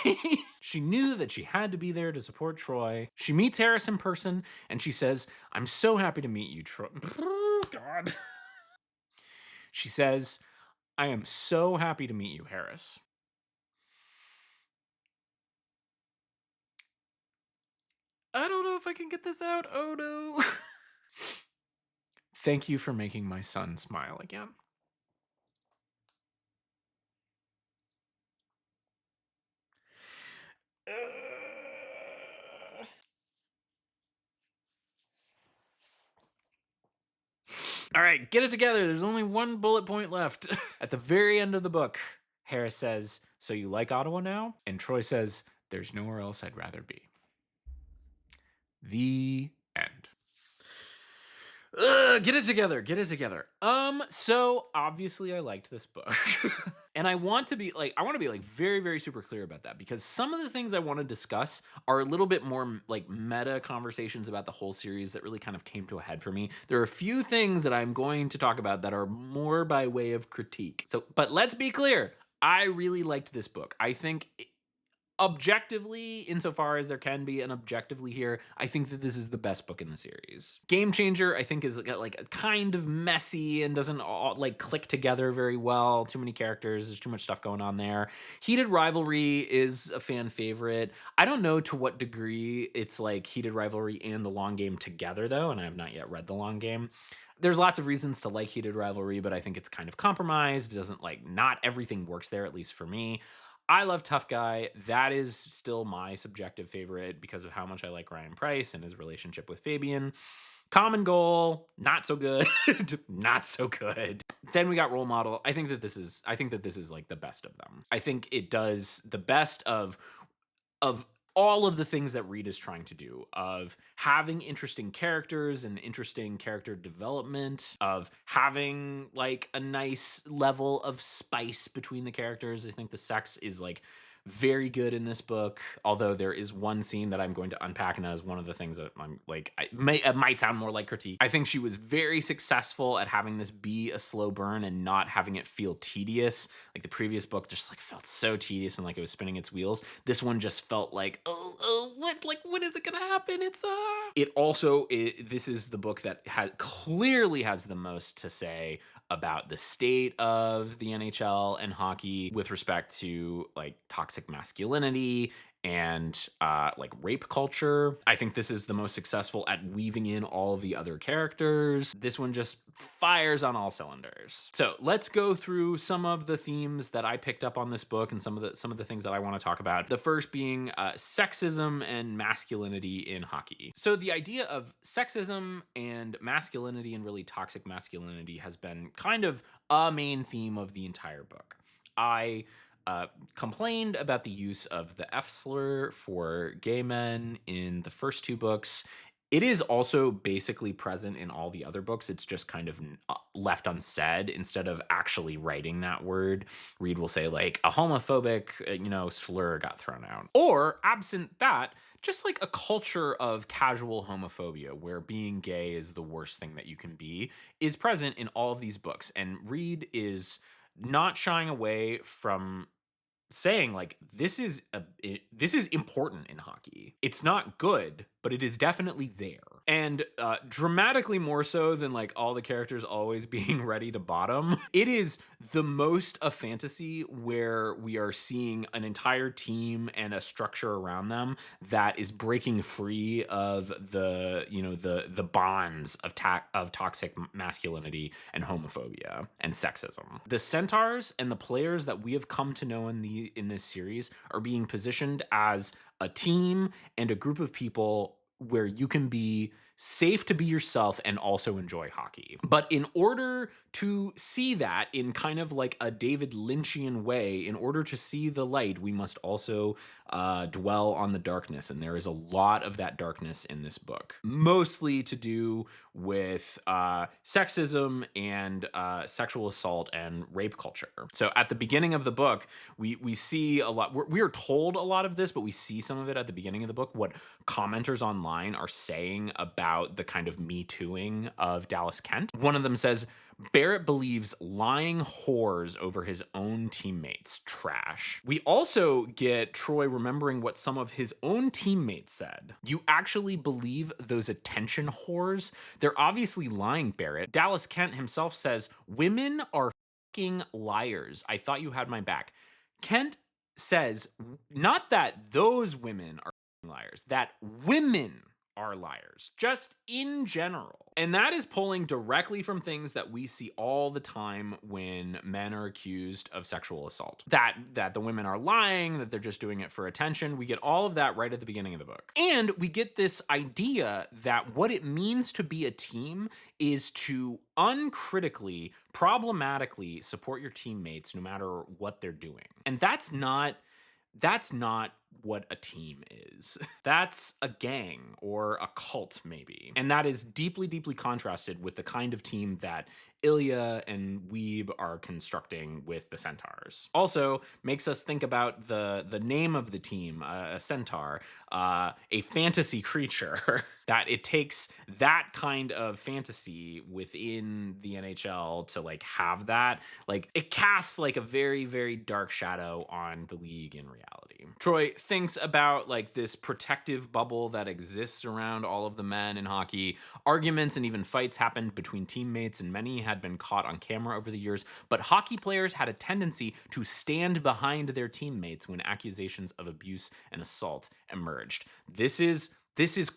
She knew that she had to be there to support Troy. She meets Harris in person, and she says, I'm so happy to meet you, Troy. God. She says, I am so happy to meet you, Harris. I don't know if I can get this out. Oh no. Thank you for making my son smile again. All right, get it together. There's only one bullet point left. At the very end of the book, Harris says, so you like Ottawa now? And Troy says, there's nowhere else I'd rather be. The end. Get it together. Get it together. So obviously I liked this book. And I want to be like very, very super clear about that because some of the things I want to discuss are a little bit more like meta conversations about the whole series that really kind of came to a head for me. There are a few things that I'm going to talk about that are more by way of critique. So, but let's be clear. I really liked this book. I think objectively, insofar as there can be an objectively here, I think that this is the best book in the series. Game Changer, I think, is like kind of messy and doesn't all like click together very well. Too many characters, there's too much stuff going on there. Heated Rivalry is a fan favorite. I don't know to what degree it's like Heated Rivalry and The Long Game together, though, and I have not yet read The Long Game. There's lots of reasons to like Heated Rivalry, but I think it's kind of compromised. It doesn't like, not everything works there, at least for me. I love Tough Guy. That is still my subjective favorite because of how much I like Ryan Price and his relationship with Fabian. Common Goal, not so good. Not so good. Then we got Role Model. I think that this is like the best of them. I think it does the best of all of the things that Reid is trying to do, of having interesting characters and interesting character development, of having like a nice level of spice between the characters. I think the sex is like very good in this book, although there is one scene that I'm going to unpack, and that is one of the things that I'm like, it might sound more like critique. I think she was very successful at having this be a slow burn and not having it feel tedious. Like the previous book just like felt so tedious and like it was spinning its wheels. This one just felt like, when is it gonna happen? It also, this is the book that clearly has the most to say about the state of the NHL and hockey with respect to like toxic masculinity and like rape culture. I think this is the most successful at weaving in all of the other characters. This one just fires on all cylinders. So let's go through some of the themes that I picked up on this book and some of the things that I want to talk about. The first being sexism and masculinity in hockey. So the idea of sexism and masculinity and really toxic masculinity has been kind of a main theme of the entire book. I complained about the use of the F slur for gay men in the first two books. It is also basically present in all the other books. It's just kind of left unsaid instead of actually writing that word. Reid will say like a homophobic, slur got thrown out. Or absent that, just like a culture of casual homophobia where being gay is the worst thing that you can be is present in all of these books. And Reid is not shying away from saying like this is important in hockey. It's not good, but it is definitely there, and dramatically more so than like all the characters always being ready to bottom. It is the most a fantasy where we are seeing an entire team and a structure around them that is breaking free of the bonds of toxic masculinity and homophobia and sexism. The centaurs and the players that we have come to know in this series are being positioned as a team and a group of people where you can be safe to be yourself and also enjoy hockey. But in order to see that in kind of like a David Lynchian way, in order to see the light, we must also dwell on the darkness. And there is a lot of that darkness in this book, mostly to do with sexism and sexual assault and rape culture. So at the beginning of the book, we see a lot, we are told a lot of this, but we see some of it at the beginning of the book, what commenters online are saying about the kind of Me Tooing of Dallas Kent. One of them says, Barrett believes lying whores over his own teammates trash. We also get Troy remembering what some of his own teammates said. You actually believe those attention whores? They're obviously lying, Barrett. Dallas Kent himself says, women are fucking liars. I thought you had my back. Kent says, not that those women are liars, that women are liars, just in general. And that is pulling directly from things that we see all the time when men are accused of sexual assault. That the women are lying, that they're just doing it for attention. We get all of that right at the beginning of the book. And we get this idea that what it means to be a team is to uncritically, problematically support your teammates no matter what they're doing. And that's not what a team is. That's a gang or a cult, maybe. And that is deeply, deeply contrasted with the kind of team that Ilia and Weeb are constructing with the Centaurs. Also, makes us think about the name of the team, a centaur, a fantasy creature. That it takes that kind of fantasy within the NHL to like have that. Like it casts like a very, very dark shadow on the league in reality. Troy thinks about like this protective bubble that exists around all of the men in hockey. Arguments and even fights happened between teammates, and many had been caught on camera over the years. But hockey players had a tendency to stand behind their teammates when accusations of abuse and assault emerged. This is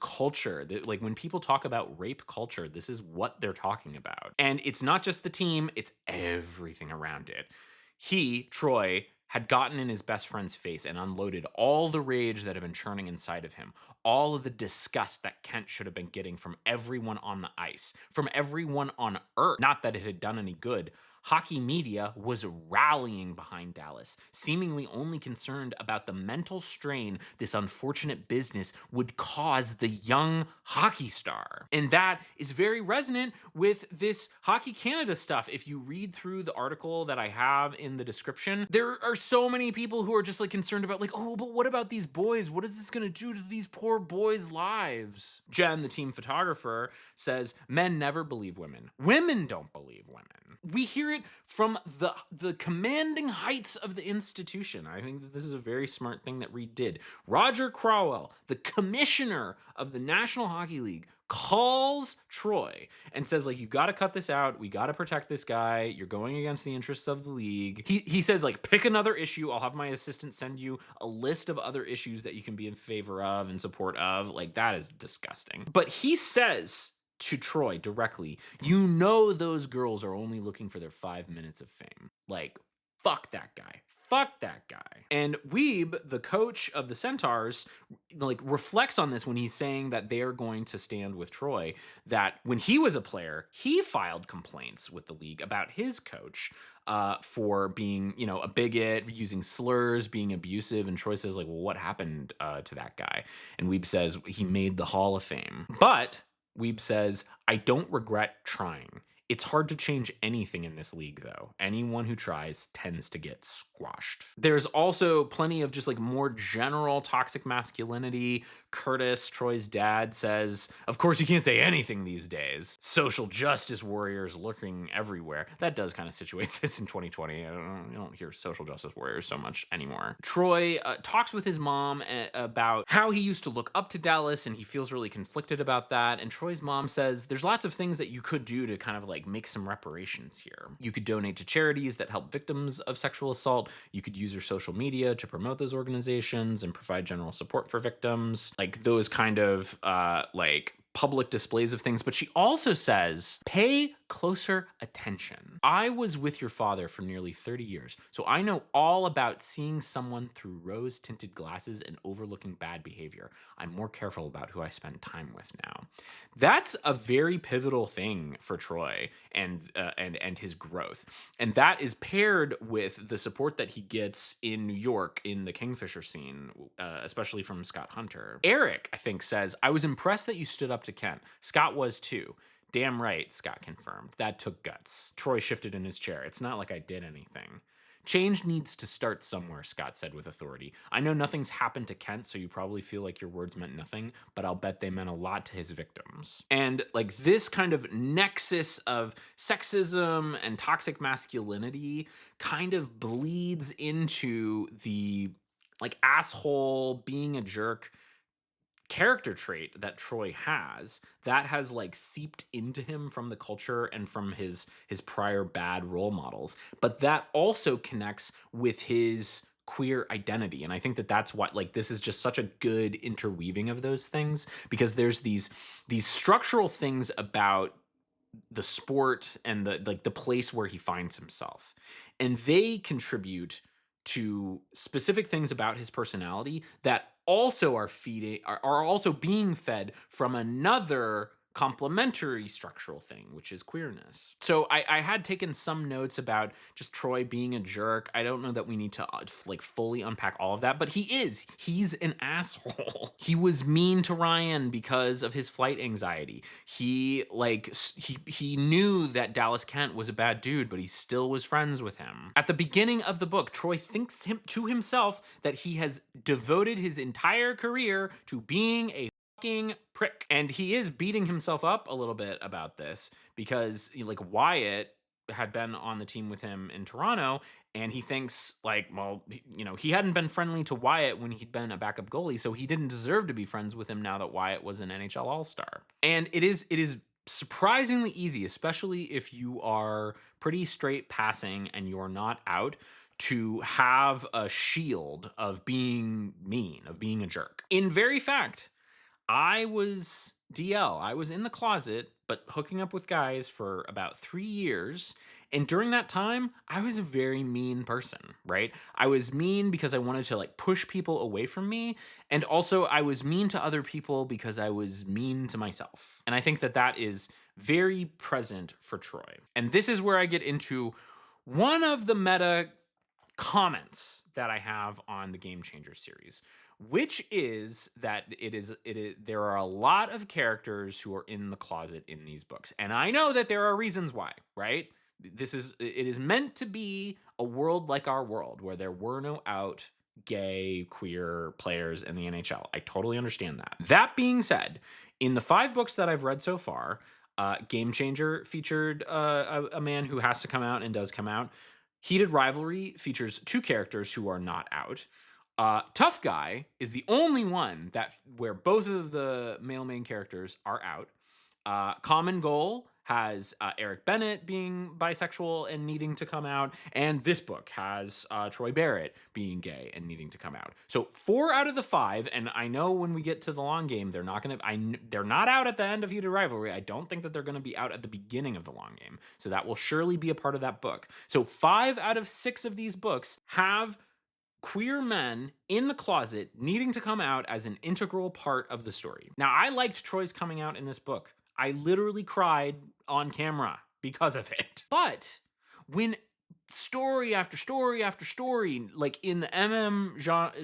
culture. Like when people talk about rape culture, this is what they're talking about. And it's not just the team, it's everything around it. He, Troy, had gotten in his best friend's face and unloaded all the rage that had been churning inside of him, all of the disgust that Kent should have been getting from everyone on the ice, from everyone on Earth. Not that it had done any good. Hockey media was rallying behind Dallas, seemingly only concerned about the mental strain this unfortunate business would cause the young hockey star. And that is very resonant with this Hockey Canada stuff. If you read through the article that I have in the description, there are so many people who are just like concerned about like, oh, but what about these boys? What is this going to do to these poor boys' lives? Jen, the team photographer, says men never believe women. Women don't believe women. We hear it from the commanding heights of the institution. I think that this is a very smart thing that Reid did. Roger Crowell, the commissioner of the National Hockey League, calls Troy and says, like, you got to cut this out. We got to protect this guy. You're going against the interests of the league. He says, like, pick another issue. I'll have my assistant send you a list of other issues that you can be in favor of and support of. Like, that is disgusting. But he says to Troy directly, you know those girls are only looking for their 5 minutes of fame. Like, fuck that guy. Fuck that guy. And Weeb, the coach of the Centaurs, like reflects on this when he's saying that they're going to stand with Troy, that when he was a player, he filed complaints with the league about his coach for being, you know, a bigot, using slurs, being abusive. And Troy says, like, well, what happened to that guy? And Weeb says he made the Hall of Fame. But Weeb says, I don't regret trying. It's hard to change anything in this league, though. Anyone who tries tends to get squashed. There's also plenty of just like more general toxic masculinity. Curtis, Troy's dad, says, of course, you can't say anything these days. Social justice warriors lurking everywhere. That does kind of situate this in 2020. You don't hear social justice warriors so much anymore. Troy talks with his mom about how he used to look up to Dallas, and he feels really conflicted about that. And Troy's mom says, there's lots of things that you could do to kind of like make some reparations here. You could donate to charities that help victims of sexual assault. You could use your social media to promote those organizations and provide general support for victims. Like those kind of like public displays of things. But she also says, pay closer attention. I was with your father for nearly 30 years, so I know all about seeing someone through rose-tinted glasses and overlooking bad behavior. I'm more careful about who I spend time with now. That's a very pivotal thing for Troy and his growth. And that is paired with the support that he gets in New York in the Kingfisher scene, especially from Scott Hunter. Eric, I think, says, I was impressed that you stood up to Kent. Scott was too. Damn right, Scott confirmed. That took guts. Troy shifted in his chair. It's not like I did anything. Change needs to start somewhere, Scott said with authority. I know nothing's happened to Kent, so you probably feel like your words meant nothing, but I'll bet they meant a lot to his victims. And like this kind of nexus of sexism and toxic masculinity kind of bleeds into the like asshole, being a jerk character trait that Troy has that has like seeped into him from the culture and from his prior bad role models, but that also connects with his queer identity. And I think that that's what, like, this is just such a good interweaving of those things, because there's these structural things about the sport and the place where he finds himself, and they contribute to specific things about his personality that also are also being fed from another complementary structural thing, which is queerness. So I had taken some notes about just Troy being a jerk. I don't know that we need to like fully unpack all of that, but he's an asshole. He was mean to Ryan because of his flight anxiety. He knew that Dallas Kent was a bad dude, but he still was friends with him. At the beginning of the book, Troy thinks to himself that he has devoted his entire career to being a prick, and he is beating himself up a little bit about this because like Wyatt had been on the team with him in Toronto, and he thinks like, well, he hadn't been friendly to Wyatt when he'd been a backup goalie, so he didn't deserve to be friends with him now that Wyatt was an NHL All-Star. And it is surprisingly easy, especially if you are pretty straight passing and you're not out, to have a shield of being mean, of being a jerk. In very fact, I was DL. I was in the closet, but hooking up with guys for about 3 years. And during that time, I was a very mean person, right? I was mean because I wanted to like push people away from me. And also I was mean to other people because I was mean to myself. And I think that that is very present for Troy. And this is where I get into one of the meta comments that I have on the Game Changer series, which is that it is there are a lot of characters who are in the closet in these books. And I know that there are reasons why, right? It is meant to be a world like our world where there were no out gay queer players in the NHL. I totally understand that. That being said, in the 5 books that I've read so far, Game Changer featured a man who has to come out and does come out. Heated Rivalry features 2 characters who are not out. Tough Guy is the only one where both of the male main characters are out. Common Goal has Eric Bennett being bisexual and needing to come out, and this book has Troy Barrett being gay and needing to come out. So 4 out of the 5, and I know when we get to the long game, they're not out at the end of Heated Rivalry. I don't think that they're going to be out at the beginning of the long game, so that will surely be a part of that book. So 5 out of 6 of these books have queer men in the closet needing to come out as an integral part of the story. Now, I liked Troy's coming out in this book. I literally cried on camera because of it. But when story after story after story, like in the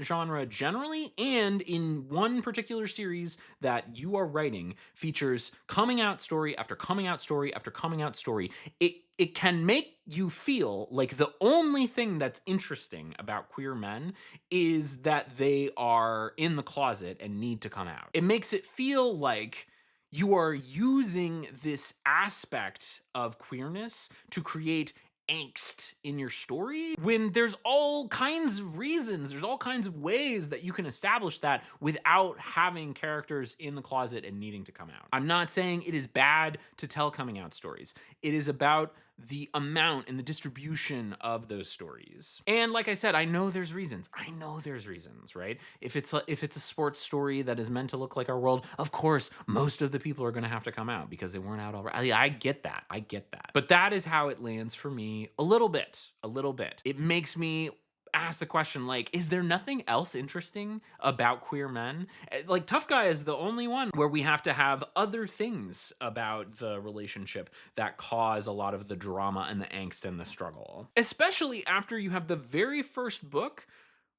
genre generally, and in one particular series that you are writing, features coming out story after coming out story after coming out story, it can make you feel like the only thing that's interesting about queer men is that they are in the closet and need to come out. It makes it feel like you are using this aspect of queerness to create angst in your story when there's all kinds of reasons, there's all kinds of ways that you can establish that without having characters in the closet and needing to come out. I'm not saying it is bad to tell coming out stories. It is about the amount and the distribution of those stories. And like I said, I know there's reasons, right? If it's a sports story that is meant to look like our world, of course, most of the people are going to have to come out because they weren't out already. I get that. But that is how it lands for me a little bit. It makes me ask the question, like, is there nothing else interesting about queer men? Like, Tough Guy is the only one where we have to have other things about the relationship that cause a lot of the drama and the angst and the struggle. Especially after you have the very first book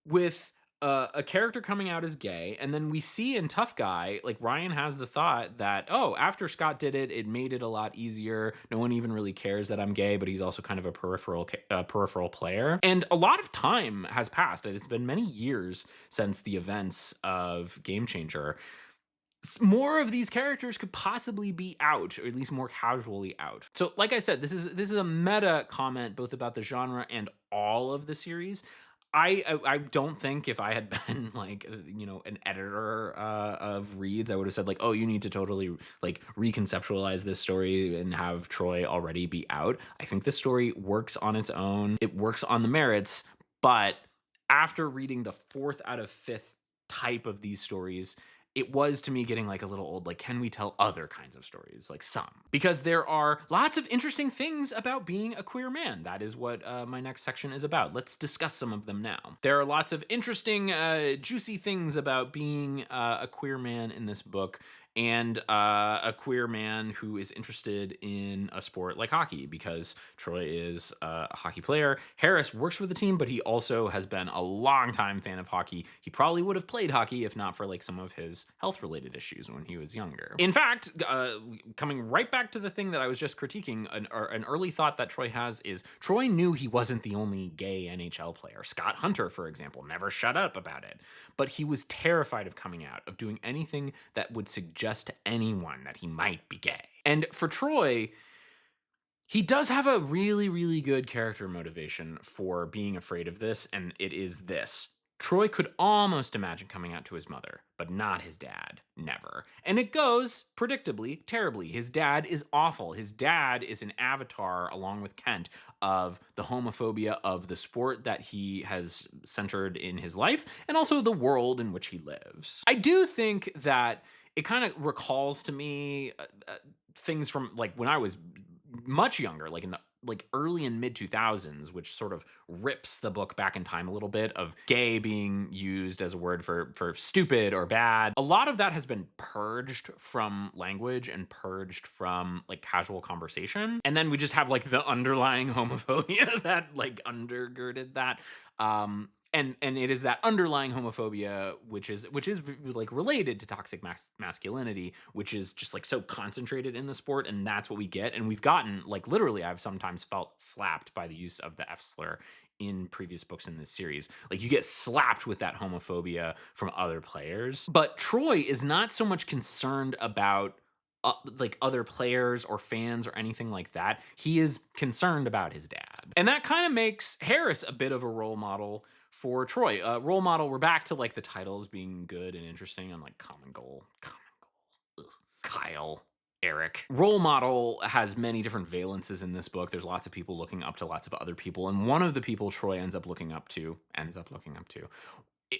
with a character coming out as gay, and then we see in Tough Guy, like, Ryan has the thought that, oh, after Scott did it, it made it a lot easier. No one even really cares that I'm gay, but he's also kind of a peripheral player. And a lot of time has passed. It's been many years since the events of Game Changer. More of these characters could possibly be out, or at least more casually out. So, like I said, this is a meta comment both about the genre and all of the series. I don't think if I had been like, an editor of Reid's, I would have said like, oh, you need to totally like reconceptualize this story and have Troy already be out. I think this story works on its own. It works on the merits, but after reading the 4th out of 5th type of these stories, it was to me getting like a little old. Like, can we tell other kinds of stories? Like some, because there are lots of interesting things about being a queer man. That is what my next section is about. Let's discuss some of them now. There are lots of interesting, juicy things about being a queer man in this book. and a queer man who is interested in a sport like hockey because Troy is a hockey player. Harris works for the team, but he also has been a longtime fan of hockey. He probably would have played hockey if not for like some of his health related issues when he was younger. In fact, coming right back to the thing that I was just critiquing, an early thought that Troy has is Troy knew he wasn't the only gay NHL player. Scott Hunter, for example, never shut up about it. But he was terrified of coming out, of doing anything that would suggest to anyone that he might be gay. And for Troy, he does have a really, really good character motivation for being afraid of this, and it is this. Troy could almost imagine coming out to his mother, but not his dad. Never. And it goes, predictably, terribly. His dad is awful. His dad is an avatar, along with Kent, of the homophobia of the sport that he has centered in his life, and also the world in which he lives. I do think that it kind of recalls to me things from like when I was much younger, like in the early and mid 2000s, which sort of rips the book back in time a little bit, of gay being used as a word for stupid or bad. A lot of that has been purged from language and purged from like casual conversation, and then we just have like the underlying homophobia that like undergirded that. And it is that underlying homophobia which is like related to toxic masculinity, which is just like so concentrated in the sport, and that's what we get. And we've gotten like literally, I've sometimes felt slapped by the use of the F slur in previous books in this series. Like you get slapped with that homophobia from other players. But Troy is not so much concerned about like other players or fans or anything like that. He is concerned about his dad. And that kind of makes Harris a bit of a role model for Troy. Role model, we're back to like the titles being good and interesting on like Common Goal. Ugh. Kyle. Eric. Role model has many different valences in this book. There's lots of people looking up to lots of other people. And one of the people Troy ends up looking up to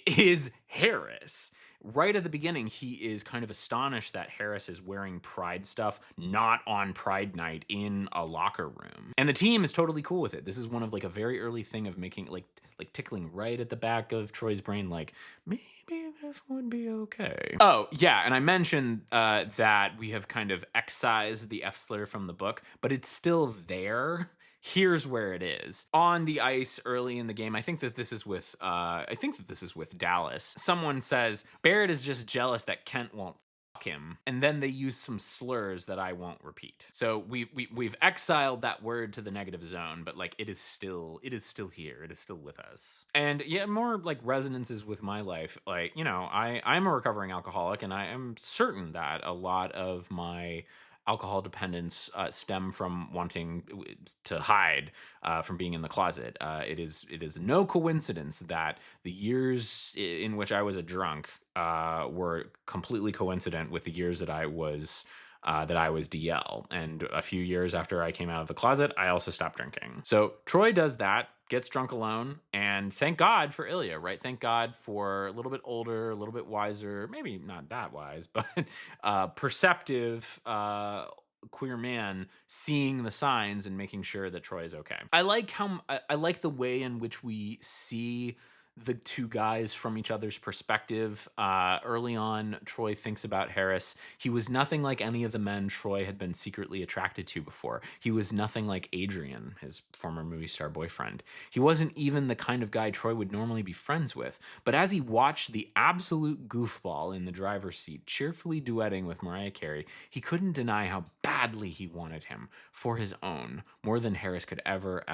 is Harris. Right at the beginning, he is kind of astonished that Harris is wearing Pride stuff, not on Pride night in a locker room. And the team is totally cool with it. This is one of like a very early thing of making like tickling right at the back of Troy's brain, like maybe this would be okay. Oh yeah, and I mentioned that we have kind of excised the F slur from the book, but it's still there. Here's where it is. On the ice early in the game, I think that this is with Dallas. Someone says, Barrett is just jealous that Kent won't fuck him. And then they use some slurs that I won't repeat. So we've exiled that word to the negative zone, but like it is still here. It is still with us. And yeah, more like resonances with my life. Like, you know, I'm a recovering alcoholic, and I am certain that a lot of my alcohol dependence stem from wanting to hide from being in the closet. It is no coincidence that the years in which I was a drunk were completely coincident with the years that I was DL. And a few years after I came out of the closet, I also stopped drinking. So Troy does that, gets drunk alone, and thank God for Ilia, right? Thank God for a little bit older, a little bit wiser, maybe not that wise, but perceptive queer man seeing the signs and making sure that Troy is okay. I like the way in which we see the two guys from each other's perspective. Early on, Troy thinks about Harris. He was nothing like any of the men Troy had been secretly attracted to before. He was nothing like Adrian, his former movie star boyfriend. He wasn't even the kind of guy Troy would normally be friends with. But as he watched the absolute goofball in the driver's seat cheerfully duetting with Mariah Carey, he couldn't deny how badly he wanted him for his own, more than Harris could ever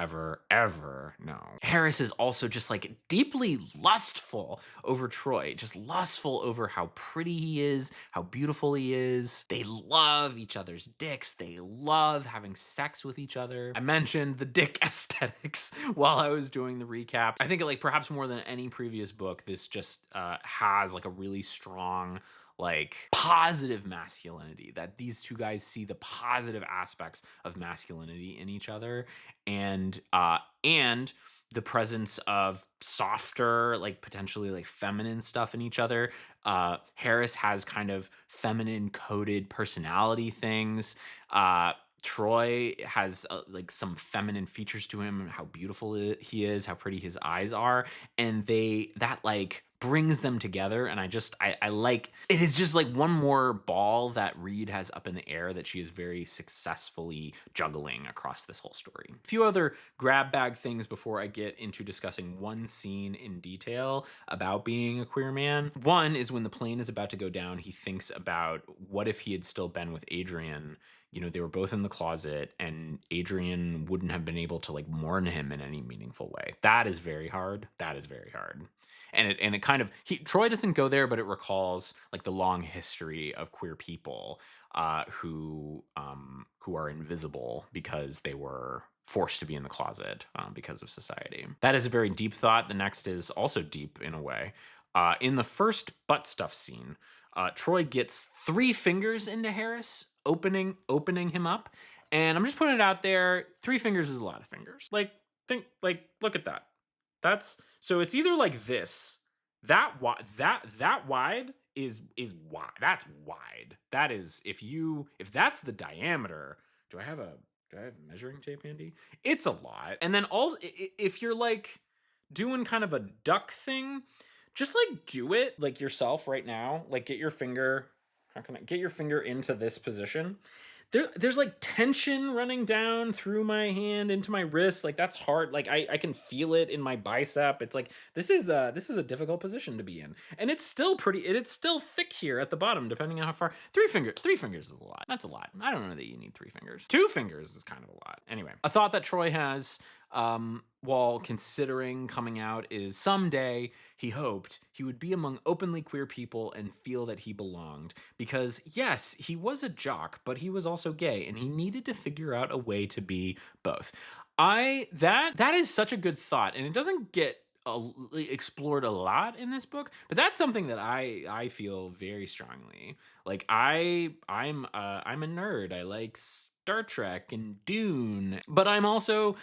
know. Harris is also just like deeply lustful over Troy, just lustful over how pretty he is, how beautiful he is. They love each other's dicks. They love having sex with each other. I mentioned the dick aesthetics while I was doing the recap. I think like perhaps more than any previous book, this just has like a really strong like positive masculinity, that these two guys see the positive aspects of masculinity in each other, and the presence of softer, like potentially like feminine stuff in each other. Harris has kind of feminine coded personality things. Troy has like some feminine features to him, how beautiful he is, how pretty his eyes are, and that like brings them together. And I like, it is just like one more ball that Reid has up in the air that she is very successfully juggling across this whole story. A few other grab bag things before I get into discussing one scene in detail about being a queer man. One is when the plane is about to go down, he thinks about what if he had still been with Adrian. You know, they were both in the closet and Adrian wouldn't have been able to like mourn him in any meaningful way. That is very hard. That is very hard. And it kind of, Troy doesn't go there, but it recalls like the long history of queer people who are invisible because they were forced to be in the closet because of society. That is a very deep thought. The next is also deep in a way. In the first butt stuff scene, Troy gets 3 fingers into Harris, opening him up. And I'm just putting it out there. 3 fingers is a lot of fingers. Like, look at that. That's, so it's either like this, that wide is wide. That's wide. That is, if that's the diameter, do I have measuring tape handy? It's a lot. And then all, if you're like doing kind of a duck thing, just like do it like yourself right now. Like get your finger, how can I get your finger into this position? There's like tension running down through my hand into my wrist. Like that's hard. Like I can feel it in my bicep. It's like this is a difficult position to be in. And it's still it's still thick here at the bottom, depending on how far. 3 fingers is a lot. That's a lot. I don't know that you need 3 fingers. 2 fingers is kind of a lot. Anyway, a thought that Troy has while considering coming out is someday he hoped he would be among openly queer people and feel that he belonged. Because yes, he was a jock, but he was also gay and he needed to figure out a way to be both. That is such a good thought, and it doesn't get explored a lot in this book, but that's something that I feel very strongly. Like I'm a nerd. I like Star Trek and Dune, but I'm also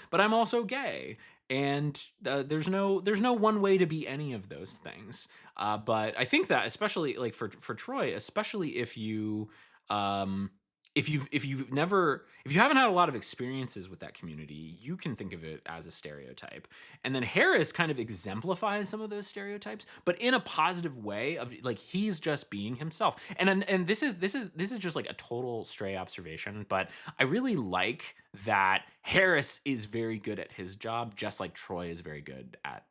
gay. And there's no one way to be any of those things. But I think that especially like for Troy, especially if you if you haven't had a lot of experiences with that community, you can think of it as a stereotype. And then Harris kind of exemplifies some of those stereotypes, but in a positive way of like he's just being himself. And this is just like a total stray observation, but I really like that Harris is very good at his job, just like Troy is very good at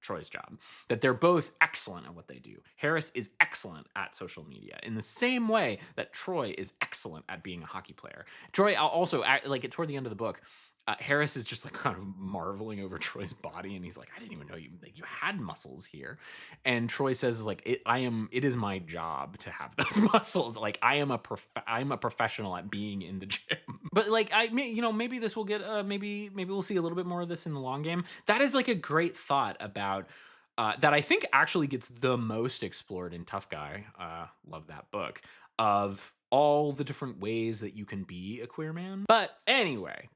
Troy's job. That they're both excellent at what they do. Harris is excellent at social media in the same way that Troy is excellent at being a hockey player. Troy also, like toward the end of the book, Harris is just like kind of marveling over Troy's body, and he's like, "I didn't even know you had muscles here." And Troy says, "Like it is my job to have those muscles. Like I'm a professional at being in the gym." But like maybe this will get maybe we'll see a little bit more of this in the long game. That is like a great thought about. That I think actually gets the most explored in Tough Guy. Love that book. Of all the different ways that you can be a queer man. But anyway,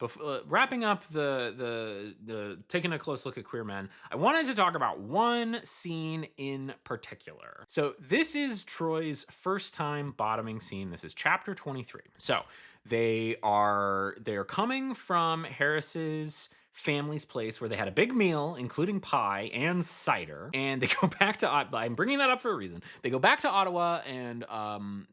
wrapping up the taking a close look at queer men, I wanted to talk about one scene in particular. So this is Troy's first time bottoming scene. This is chapter 23. So they're coming from Harris's family's place where they had a big meal, including pie and cider, and they go back to I'm bringing that up for a reason. They go back to Ottawa, and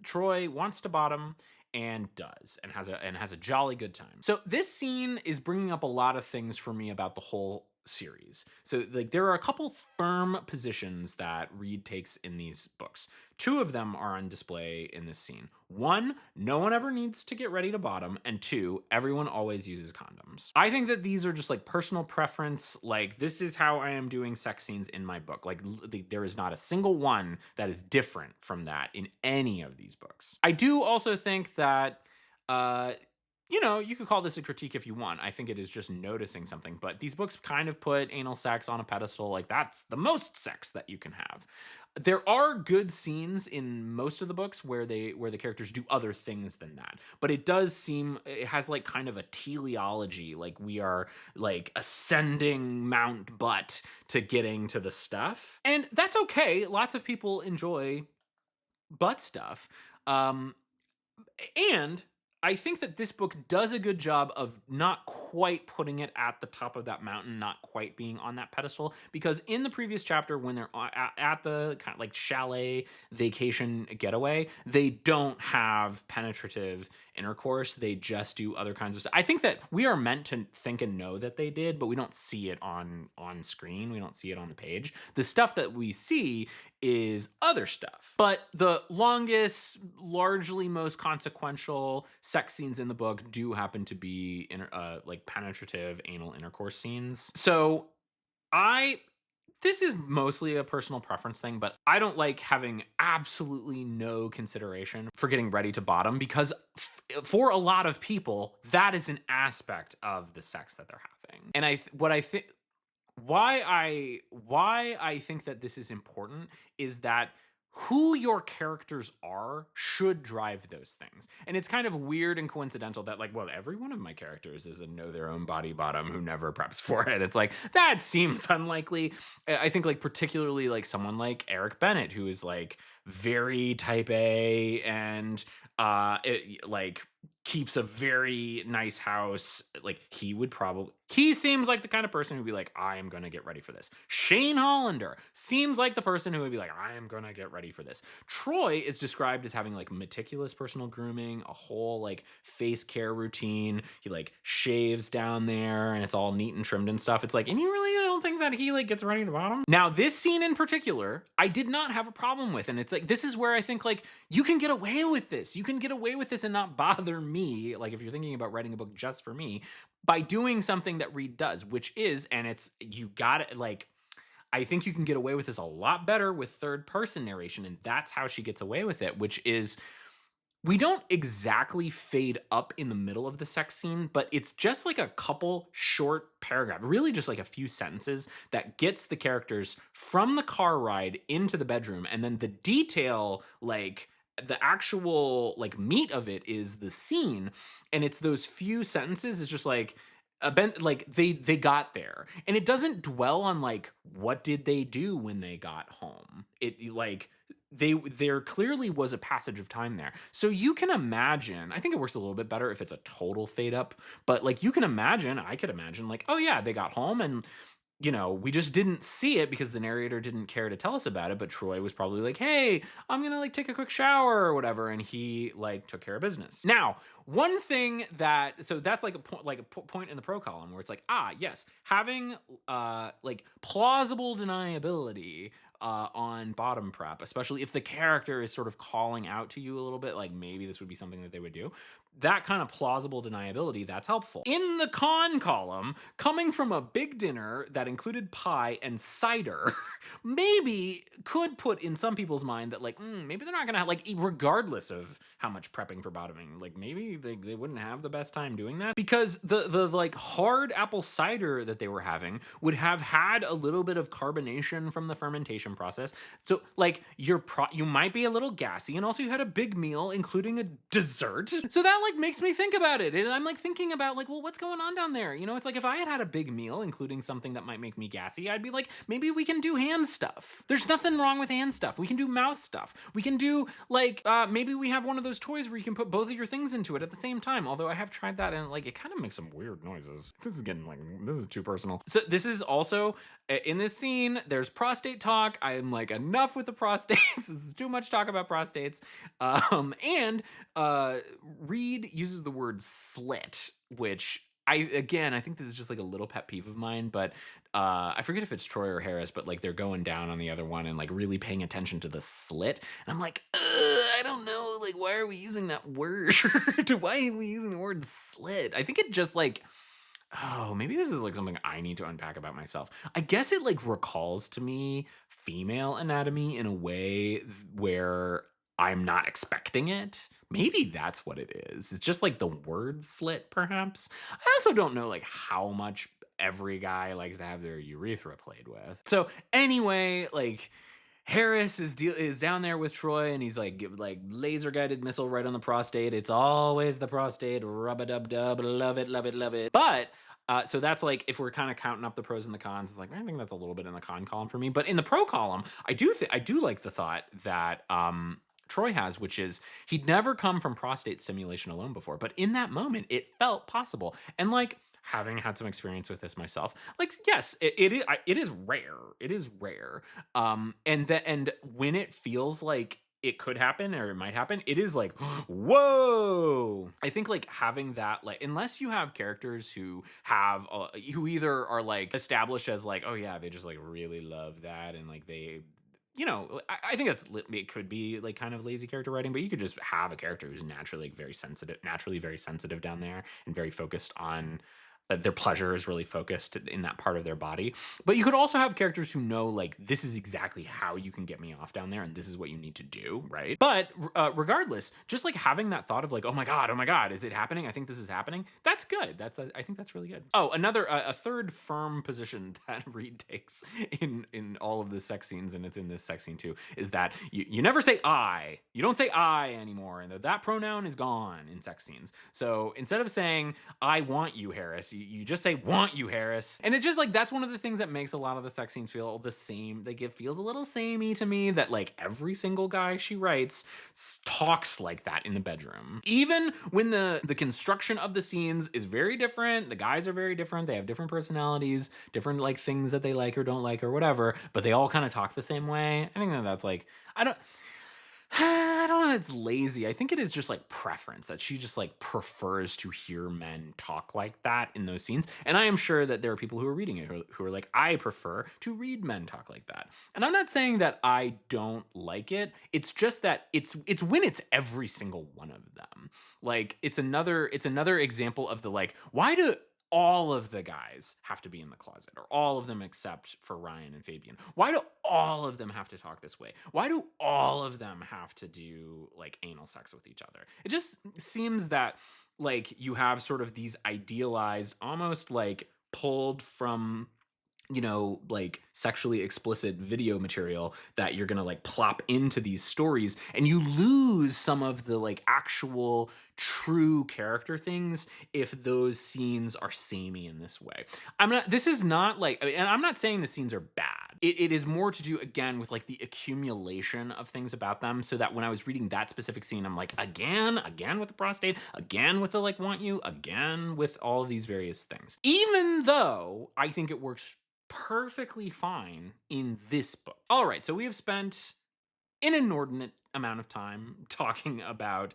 Troy wants to bottom and does, and has a jolly good time. So this scene is bringing up a lot of things for me about the whole series. So like there are a couple firm positions that Reid takes in these books. 2 of them are on display in this scene. 1, no one ever needs to get ready to bottom, and 2, everyone always uses condoms. I think that these are just like personal preference. Like this is how I am doing sex scenes in my book. Like there is not a single one that is different from that in any of these books. I do also think that you could call this a critique if you want. I think it is just noticing something, but these books kind of put anal sex on a pedestal. Like that's the most sex that you can have. There are good scenes in most of the books where the characters do other things than that, but it does seem it has like kind of a teleology. Like we are like ascending Mount Butt to getting to the stuff, and that's okay. Lots of people enjoy butt stuff, and I think that this book does a good job of not quite putting it at the top of that mountain, not quite being on that pedestal. Because in the previous chapter, when they're at the kind of like chalet vacation getaway, they don't have penetrative intercourse. They just do other kinds of stuff. I think that we are meant to think and know that they did, but we don't see it on screen. We don't see it on the page. The stuff that we see is other stuff. But the longest, largely most consequential sex scenes in the book do happen to be like penetrative anal intercourse scenes. So I this is mostly a personal preference thing, but I don't like having absolutely no consideration for getting ready to bottom because for a lot of people that is an aspect of the sex that they're having. And what I think why I think that this is important is that who your characters are should drive those things. And it's kind of weird and coincidental that like, well, every one of my characters is a know their own body bottom who never preps for it. It's like that seems unlikely. I think like particularly like someone like Eric Bennett who is like very type A and like keeps a very nice house. Like he seems like the kind of person who'd be like, I am going to get ready for this. Shane Hollander seems like the person who would be like, I am going to get ready for this. Troy is described as having like meticulous personal grooming, a whole like face care routine. He like shaves down there and it's all neat and trimmed and stuff. It's like, and you really don't think that he like gets ready to bottom? Now, this scene in particular, I did not have a problem with. And it's like, this is where I think like you can get away with this. You can get away with this and not bother me. Like if you're thinking about writing a book just for me, by doing something that Reid does, which is, and it's, you got it, like, I think you can get away with this a lot better with third person narration. And that's how she gets away with it, which is we don't exactly fade up in the middle of the sex scene, but it's just like a couple short paragraph, really just like a few sentences that gets the characters from the car ride into the bedroom. And then the detail, like, the actual like meat of it is the scene, and it's those few sentences. It's just like like they got there, and it doesn't dwell on like what did they do when they got home. It like there clearly was a passage of time there, so you can imagine. I think it works a little bit better if it's a total fade up, but like you can imagine, I could imagine like, oh yeah, they got home and we just didn't see it because the narrator didn't care to tell us about it. But Troy was probably like, hey, I'm going to like take a quick shower or whatever. And he like took care of business. Now, one thing so that's like a point in the pro column where it's like, yes, having like plausible deniability on bottom prep, especially if the character is sort of calling out to you a little bit, like maybe this would be something that they would do. That kind of plausible deniability, that's helpful. In the con column, coming from a big dinner that included pie and cider, maybe could put in some people's mind that like, maybe they're not gonna have, like, regardless of how much prepping for bottoming, like maybe they wouldn't have the best time doing that, because the like hard apple cider that they were having would have had a little bit of carbonation from the fermentation process. So like you might be a little gassy, and also you had a big meal including a dessert. So that like makes me think about it. And I'm like thinking about like, well, what's going on down there? It's like if I had a big meal including something that might make me gassy, I'd be like, maybe we can do hand stuff. There's nothing wrong with hand stuff. We can do mouth stuff. We can do like maybe we have one of those toys where you can put both of your things into it at the same time. Although I have tried that and like it kind of makes some weird noises. This is too personal. So this is also in this scene, there's prostate talk. I'm like, enough with the prostates. This is too much talk about prostates. And Reid uses the word slit, which I think this is just like a little pet peeve of mine, but I forget if it's Troy or Harris, but like they're going down on the other one and like really paying attention to the slit. And I'm like, I don't know, like, why are we using that word? Why are we using the word slit? I think it just like, oh, maybe this is like something I need to unpack about myself. I guess it like recalls to me female anatomy in a way where I'm not expecting it. Maybe that's what it is. It's just like the word slit, perhaps. I also don't know like how much every guy likes to have their urethra played with. So anyway, like Harris is down there with Troy, and he's like laser guided missile right on the prostate. It's always the prostate. Rub a dub dub. Love it, love it, love it. But so that's like, if we're kind of counting up the pros and the cons, it's like I think that's a little bit in the con column for me. But in the pro column, I do like the thought that Troy has, which is he'd never come from prostate stimulation alone before, but in that moment, it felt possible. And like having had some experience with this myself, like yes, it is rare. It is rare. And when it feels like it could happen or it might happen, it is like, whoa. I think like having that, like, unless you have characters who have who either are like established as like, oh yeah, they just like really love that, and like they, I think it could be like kind of lazy character writing, but you could just have a character who's naturally very sensitive down there and very focused on their pleasure is really focused in that part of their body. But you could also have characters who know like this is exactly how you can get me off down there, and this is what you need to do, right? But regardless, just like having that thought of like, oh my god, is it happening? I think this is happening. That's good. I think that's really good. Oh, another a third firm position that Reid takes in all of the sex scenes, and it's in this sex scene too, is that you never say I. You don't say I anymore, and that pronoun is gone in sex scenes. So instead of saying I want you, Harris, you just say want you, Harris. And it's just like that's one of the things that makes a lot of the sex scenes feel the same. Like it feels a little samey to me, that like every single guy she writes talks like that in the bedroom. Even when the construction of the scenes is very different, the guys are very different, they have different personalities, different like things that they like or don't like or whatever, but they all kind of talk the same way. I think that's like, I don't know, it's lazy. I think it is just like preference, that she just like prefers to hear men talk like that in those scenes. And I am sure that there are people who are reading it who are like, I prefer to read men talk like that. And I'm not saying that I don't like it. It's just that it's when it's every single one of them. Like it's another example of the like, why do all of the guys have to be in the closet, or all of them except for Ryan and Fabian? Why do all of them have to talk this way? Why do all of them have to do like anal sex with each other? It just seems that like you have sort of these idealized, almost like pulled from like sexually explicit video material that you're gonna like plop into these stories, and you lose some of the like actual true character things if those scenes are samey in this way. This is not like, and I'm not saying the scenes are bad. It is more to do again with like the accumulation of things about them, so that when I was reading that specific scene, I'm like, again with the prostate, again with the like want you, again with all of these various things. Even though I think it works perfectly fine in this book. All right, so we have spent an inordinate amount of time talking about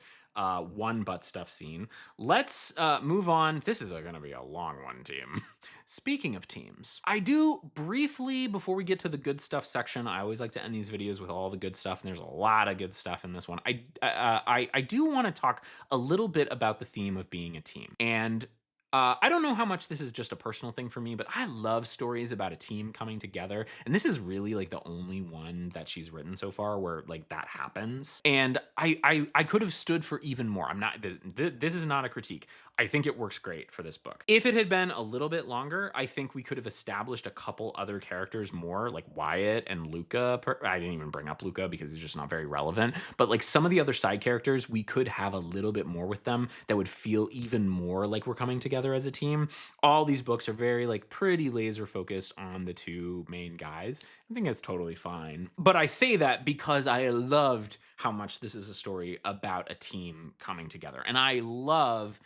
one butt stuff scene. Let's move on. This is going to be a long one, team. Speaking of teams, I do briefly, before we get to the good stuff section, I always like to end these videos with all the good stuff, and there's a lot of good stuff in this one. I do want to talk a little bit about the theme of being a team. And I don't know how much this is just a personal thing for me, but I love stories about a team coming together. And this is really like the only one that she's written so far where like that happens. And I could have stood for even more. This is not a critique. I think it works great for this book. If it had been a little bit longer, I think we could have established a couple other characters more, like Wyatt and Luca. I didn't even bring up Luca because he's just not very relevant. But like some of the other side characters, we could have a little bit more with them that would feel even more like we're coming together as a team. All these books are very like pretty laser focused on the two main guys. I think that's totally fine. But I say that because I loved how much this is a story about a team coming together. And I love,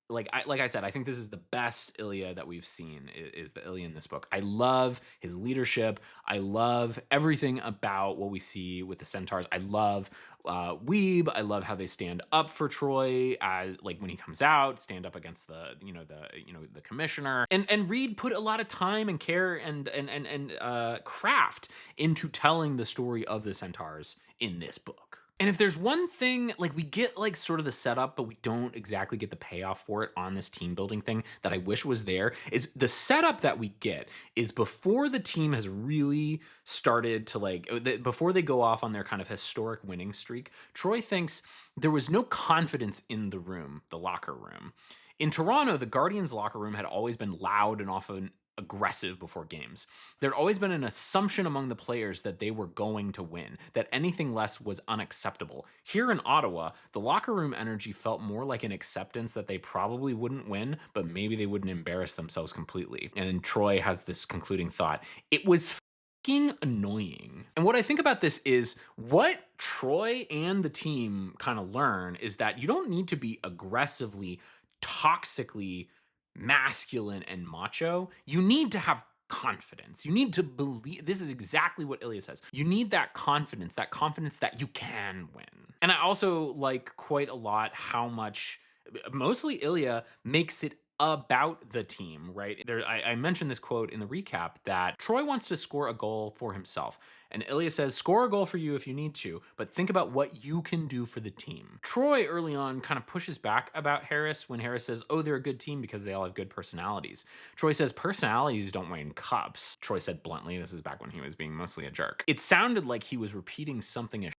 like I said, I think this is the best Ilia that we've seen, is the Ilia in this book. I love his leadership. I love everything about what we see with the centaurs. I love Weeb. I love how they stand up for Troy, as like when he comes out, stand up against the commissioner. And Reid put a lot of time and care and craft into telling the story of the centaurs in this book. And if there's one thing, like we get like sort of the setup, but we don't exactly get the payoff for it on this team building thing that I wish was there, is the setup that we get is before the team has really started to like, before they go off on their kind of historic winning streak, Troy thinks there was no confidence in the room, the locker room. In Toronto, the Guardians' locker room had always been loud and often aggressive before games. There'd always been an assumption among the players that they were going to win, that anything less was unacceptable. Here in Ottawa, the locker room energy felt more like an acceptance that they probably wouldn't win, but maybe they wouldn't embarrass themselves completely. And then Troy has this concluding thought. It was fucking annoying. And what I think about this is what Troy and the team kind of learn is that you don't need to be aggressively, toxically masculine and macho. You need to have confidence. You need to believe. This is exactly what Ilia says. You need that confidence that you can win. And I also like quite a lot how much mostly Ilia makes it about the team, right? I mentioned this quote in the recap that Troy wants to score a goal for himself. And Ilia says, score a goal for you if you need to, but think about what you can do for the team. Troy early on kind of pushes back about Harris when Harris says, oh, they're a good team because they all have good personalities. Troy says, personalities don't win cups. Troy said bluntly, this is back when he was being mostly a jerk. It sounded like he was repeating something a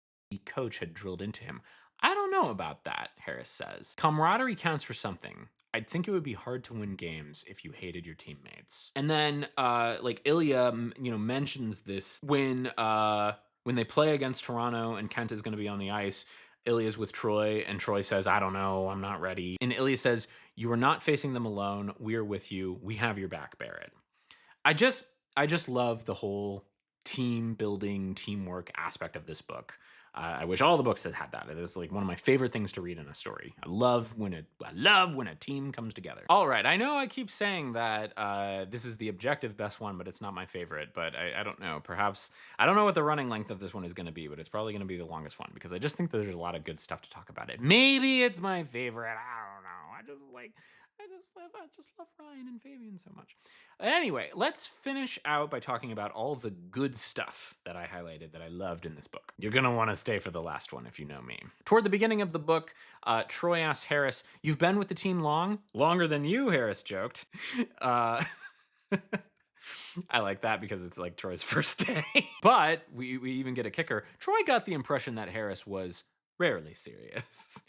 coach had drilled into him. I don't know about that, Harris says. Camaraderie counts for something. I'd think it would be hard to win games if you hated your teammates. And then like Ilia, mentions this when they play against Toronto and Kent is going to be on the ice. Ilia's with Troy and Troy says, I don't know, I'm not ready. And Ilia says, you are not facing them alone. We're with you. We have your back, Barrett. I just love the whole team building, teamwork aspect of this book. I wish all the books had had that. It is like one of my favorite things to read in a story. I love when a team comes together. All right, I know I keep saying that this is the objective best one, but it's not my favorite. But I don't know. Perhaps I don't know what the running length of this one is going to be, but it's probably going to be the longest one because I just think that there's a lot of good stuff to talk about it. Maybe it's my favorite. I don't know. I just love Ryan and Fabian so much. Anyway, let's finish out by talking about all the good stuff that I highlighted that I loved in this book. You're going to want to stay for the last one if you know me. Toward the beginning of the book, Troy asks Harris, you've been with the team long? Longer than you, Harris joked. I like that because it's like Troy's first day. But we even get a kicker. Troy got the impression that Harris was rarely serious.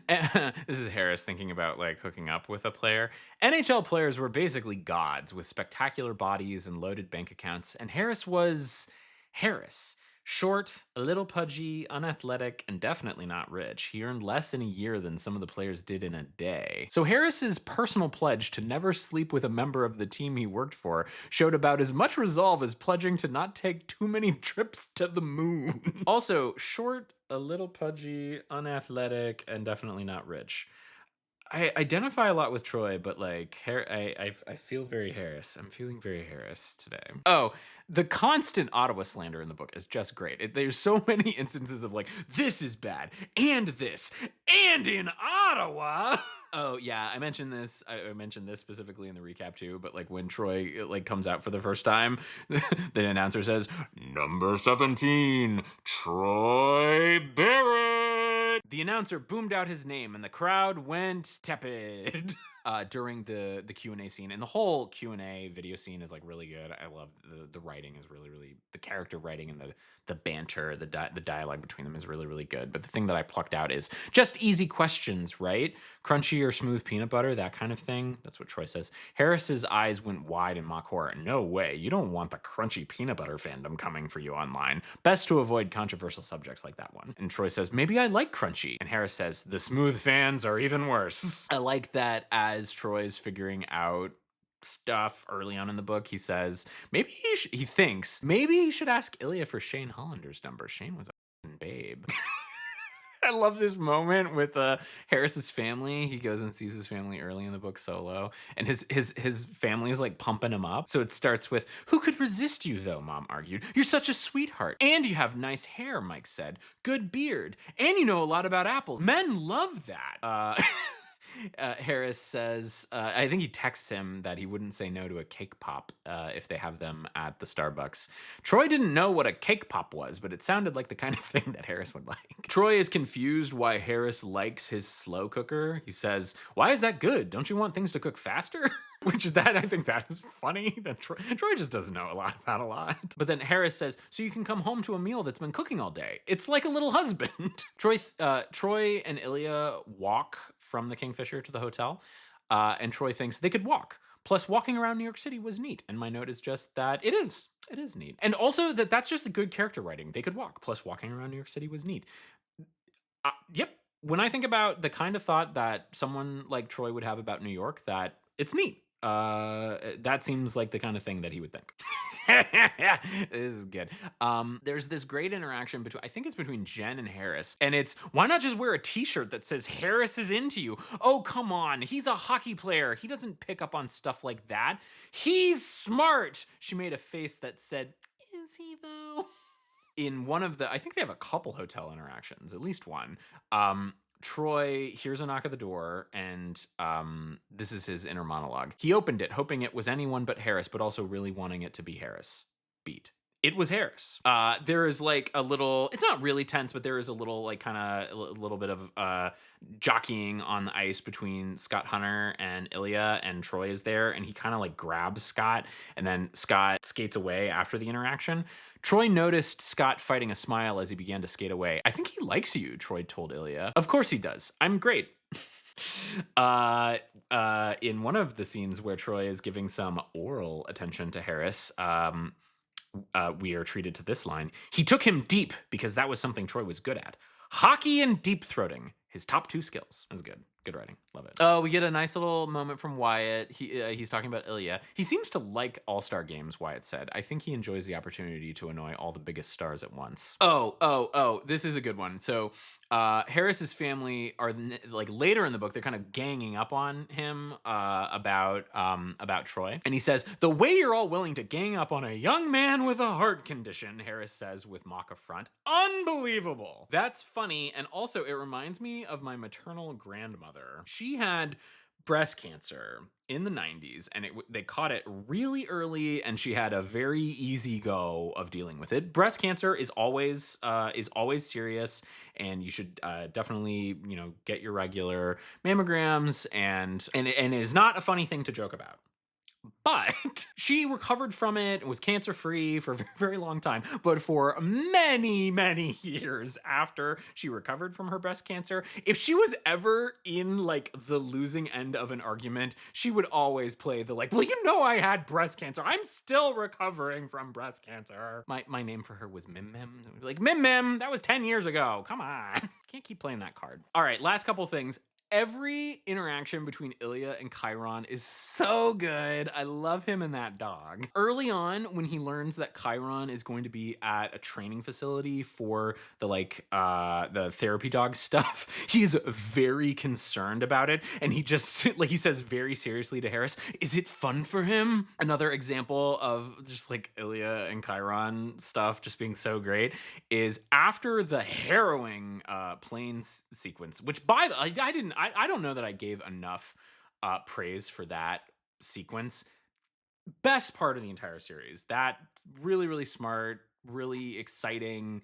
This is Harris thinking about like hooking up with a player. NHL players were basically gods with spectacular bodies and loaded bank accounts, and Harris was Harris. Short, a little pudgy, unathletic, and definitely not rich. He earned less in a year than some of the players did in a day. So Harris's personal pledge to never sleep with a member of the team he worked for showed about as much resolve as pledging to not take too many trips to the moon. Also, short, a little pudgy, unathletic, and definitely not rich. I identify a lot with Troy, but like I feel very Harris. I'm feeling very Harris today. Oh, the constant Ottawa slander in the book is just great. There's so many instances of like, this is bad, and this, and in Ottawa. Oh yeah, I mentioned this. I mentioned this specifically in the recap too. But like when Troy like comes out for the first time, the announcer says, "Number 17, Troy Barrett." The announcer boomed out his name, and the crowd went tepid. During the Q&A scene, and the whole Q&A video scene is like really good. I love the writing is really the character writing and the banter, the dialogue between them is really good. But the thing that I plucked out is just easy questions, right? Crunchy or smooth peanut butter, that kind of thing. That's what Troy says. Harris's eyes went wide in mock horror. No way, you don't want the crunchy peanut butter fandom coming for you online. Best to avoid controversial subjects like that one. And Troy says, maybe I like crunchy. And Harris says, the smooth fans are even worse. I like that as Troy's figuring out stuff early on in the book, he says maybe he thinks maybe he should ask Ilia for Shane Hollander's number. Shane was a babe. I love this moment with Harris's family. He goes and sees his family early in the book solo, and his family is like pumping him up. So it starts with, who could resist you though, Mom argued. You're such a sweetheart. And you have nice hair, Mike said. Good beard. And you know a lot about apples. Men love that. Harris says, I think he texts him that he wouldn't say no to a cake pop if they have them at the Starbucks. Troy didn't know what a cake pop was, but it sounded like the kind of thing that Harris would like. Troy is confused why Harris likes his slow cooker. He says, why is that good? Don't you want things to cook faster? Which is that, I think that is funny. That Troy just doesn't know a lot about a lot. But then Harris says, so you can come home to a meal that's been cooking all day. It's like a little husband. Troy and Ilia walk from the Kingfisher to the hotel, and Troy thinks they could walk. Plus, walking around New York City was neat. And my note is just that it is neat. And also that's just a good character writing. They could walk. Plus, walking around New York City was neat. Yep. When I think about the kind of thought that someone like Troy would have about New York, that it's neat. That seems like the kind of thing that he would think. This is good. There's this great interaction between, I think it's between Jen and Harris, and it's, why not just wear a t-shirt that says Harris is into you? Oh, come on. He's a hockey player. He doesn't pick up on stuff like that. He's smart. She made a face that said, is he though? In one of the, I think they have a couple hotel interactions, at least one. Troy hears a knock at the door, and this is his inner monologue. He opened it, hoping it was anyone but Harris, but also really wanting it to be Harris. Beat. It was Harris. There is like a little, it's not really tense, but there is a little like kind of a little bit of jockeying on the ice between Scott Hunter and Ilia, and Troy is there, and he kind of like grabs Scott, and then Scott skates away after the interaction. Troy noticed Scott fighting a smile as he began to skate away. I think he likes you, Troy told Ilia. Of course he does. I'm great. In one of the scenes where Troy is giving some oral attention to Harris, we are treated to this line. He took him deep because that was something Troy was good at. Hockey and deep throating. His top 2 skills. That's good. Good writing. Love it. Oh, we get a nice little moment from Wyatt. He's talking about Ilia. He seems to like All-Star games, Wyatt said. I think he enjoys the opportunity to annoy all the biggest stars at once. Oh, this is a good one. So Harris's family are like later in the book, they're kind of ganging up on him about Troy. And he says, the way you're all willing to gang up on a young man with a heart condition, Harris says with mock affront. Unbelievable. That's funny. And also it reminds me of my maternal grandmother. She had breast cancer in the 90s, and they caught it really early, and she had a very easy go of dealing with it. Breast cancer is always serious, and you should definitely, get your regular mammograms, and it is not a funny thing to joke about. But she recovered from it and was cancer-free for a very, very long time. But for many, many years after she recovered from her breast cancer, if she was ever in like the losing end of an argument, she would always play the like, well, I had breast cancer. I'm still recovering from breast cancer. My name for her was Mim Mim. Like, Mim Mim, that was 10 years ago. Come on. Can't keep playing that card. All right, last couple things. Every interaction between Ilia and Chiron is so good. I love him and that dog. Early on, when he learns that Chiron is going to be at a training facility for the therapy dog stuff, he's very concerned about it. And he just, he says very seriously to Harris, is it fun for him? Another example of just like Ilia and Chiron stuff just being so great is after the harrowing planes sequence, which I don't know that I gave enough praise for that sequence. Best part of the entire series. That really, really smart, really exciting,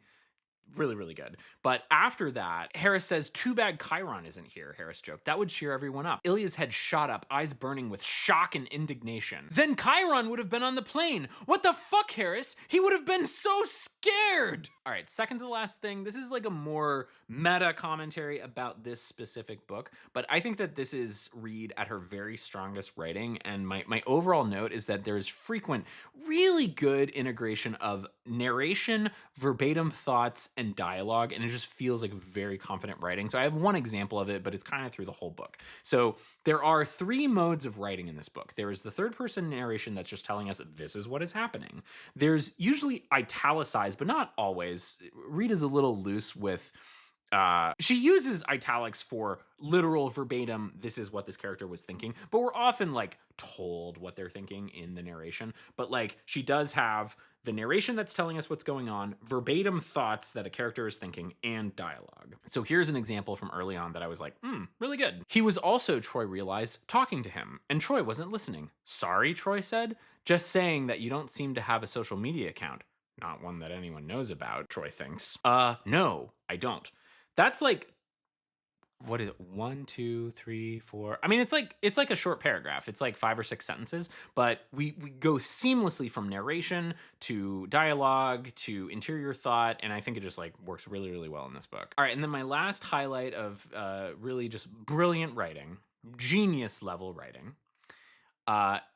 really, really good. But after that, Harris says, too bad Chiron isn't here, Harris joked. That would cheer everyone up. Ilia's head shot up, eyes burning with shock and indignation. Then Chiron would have been on the plane. What the fuck, Harris? He would have been so scared. All right, second to the last thing. This is like a more meta commentary about this specific book, but I think that this is Reid at her very strongest writing. And my overall note is that there's frequent, really good integration of narration, verbatim thoughts, and dialogue, and it just feels like very confident writing. So I have one example of it, but it's kind of through the whole book. So there are 3 modes of writing in this book. There is the third person narration that's just telling us that this is what is happening. There's usually italicized, but not always. Reid is a little loose with she uses italics for literal verbatim, this is what this character was thinking, but we're often like told what they're thinking in the narration. But like she does have the narration that's telling us what's going on, verbatim thoughts that a character is thinking, and dialogue. So here's an example from early on that I was like, really good. He was also, Troy realized, talking to him, and Troy wasn't listening. Sorry, Troy said. Just saying that you don't seem to have a social media account. Not one that anyone knows about, Troy thinks. No, I don't. That's like, what is it? 1, 2, 3, 4. I mean, it's like a short paragraph. It's like 5 or 6 sentences, but we go seamlessly from narration to dialogue to interior thought, and I think it just like works really, really well in this book. All right, and then my last highlight of really just brilliant writing, genius level writing,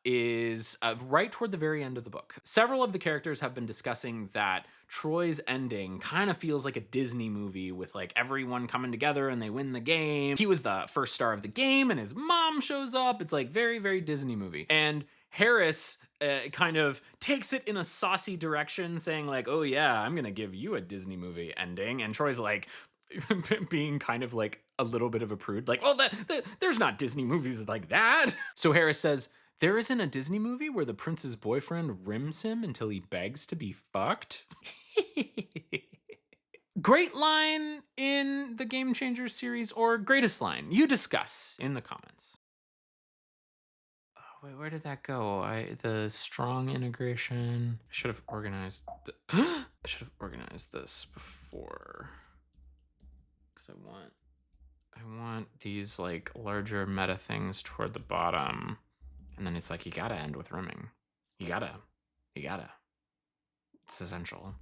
is right toward the very end of the book. Several of the characters have been discussing that Troy's ending kind of feels like a Disney movie with like everyone coming together and they win the game. He was the first star of the game and his mom shows up. It's like very, very Disney movie. And Harris kind of takes it in a saucy direction, saying like, oh yeah, I'm gonna give you a Disney movie ending. And Troy's like, being kind of like a little bit of a prude, like, well, there's not Disney movies like that. So Harris says, there isn't a Disney movie where the prince's boyfriend rims him until he begs to be fucked. Great line in the Game Changers series, or greatest line? You discuss in the comments. Oh, wait, where did that go? The strong integration. I should have organized. I should have organized this before, because I want these like larger meta things toward the bottom, and then it's like you gotta end with rimming. You gotta. It's essential.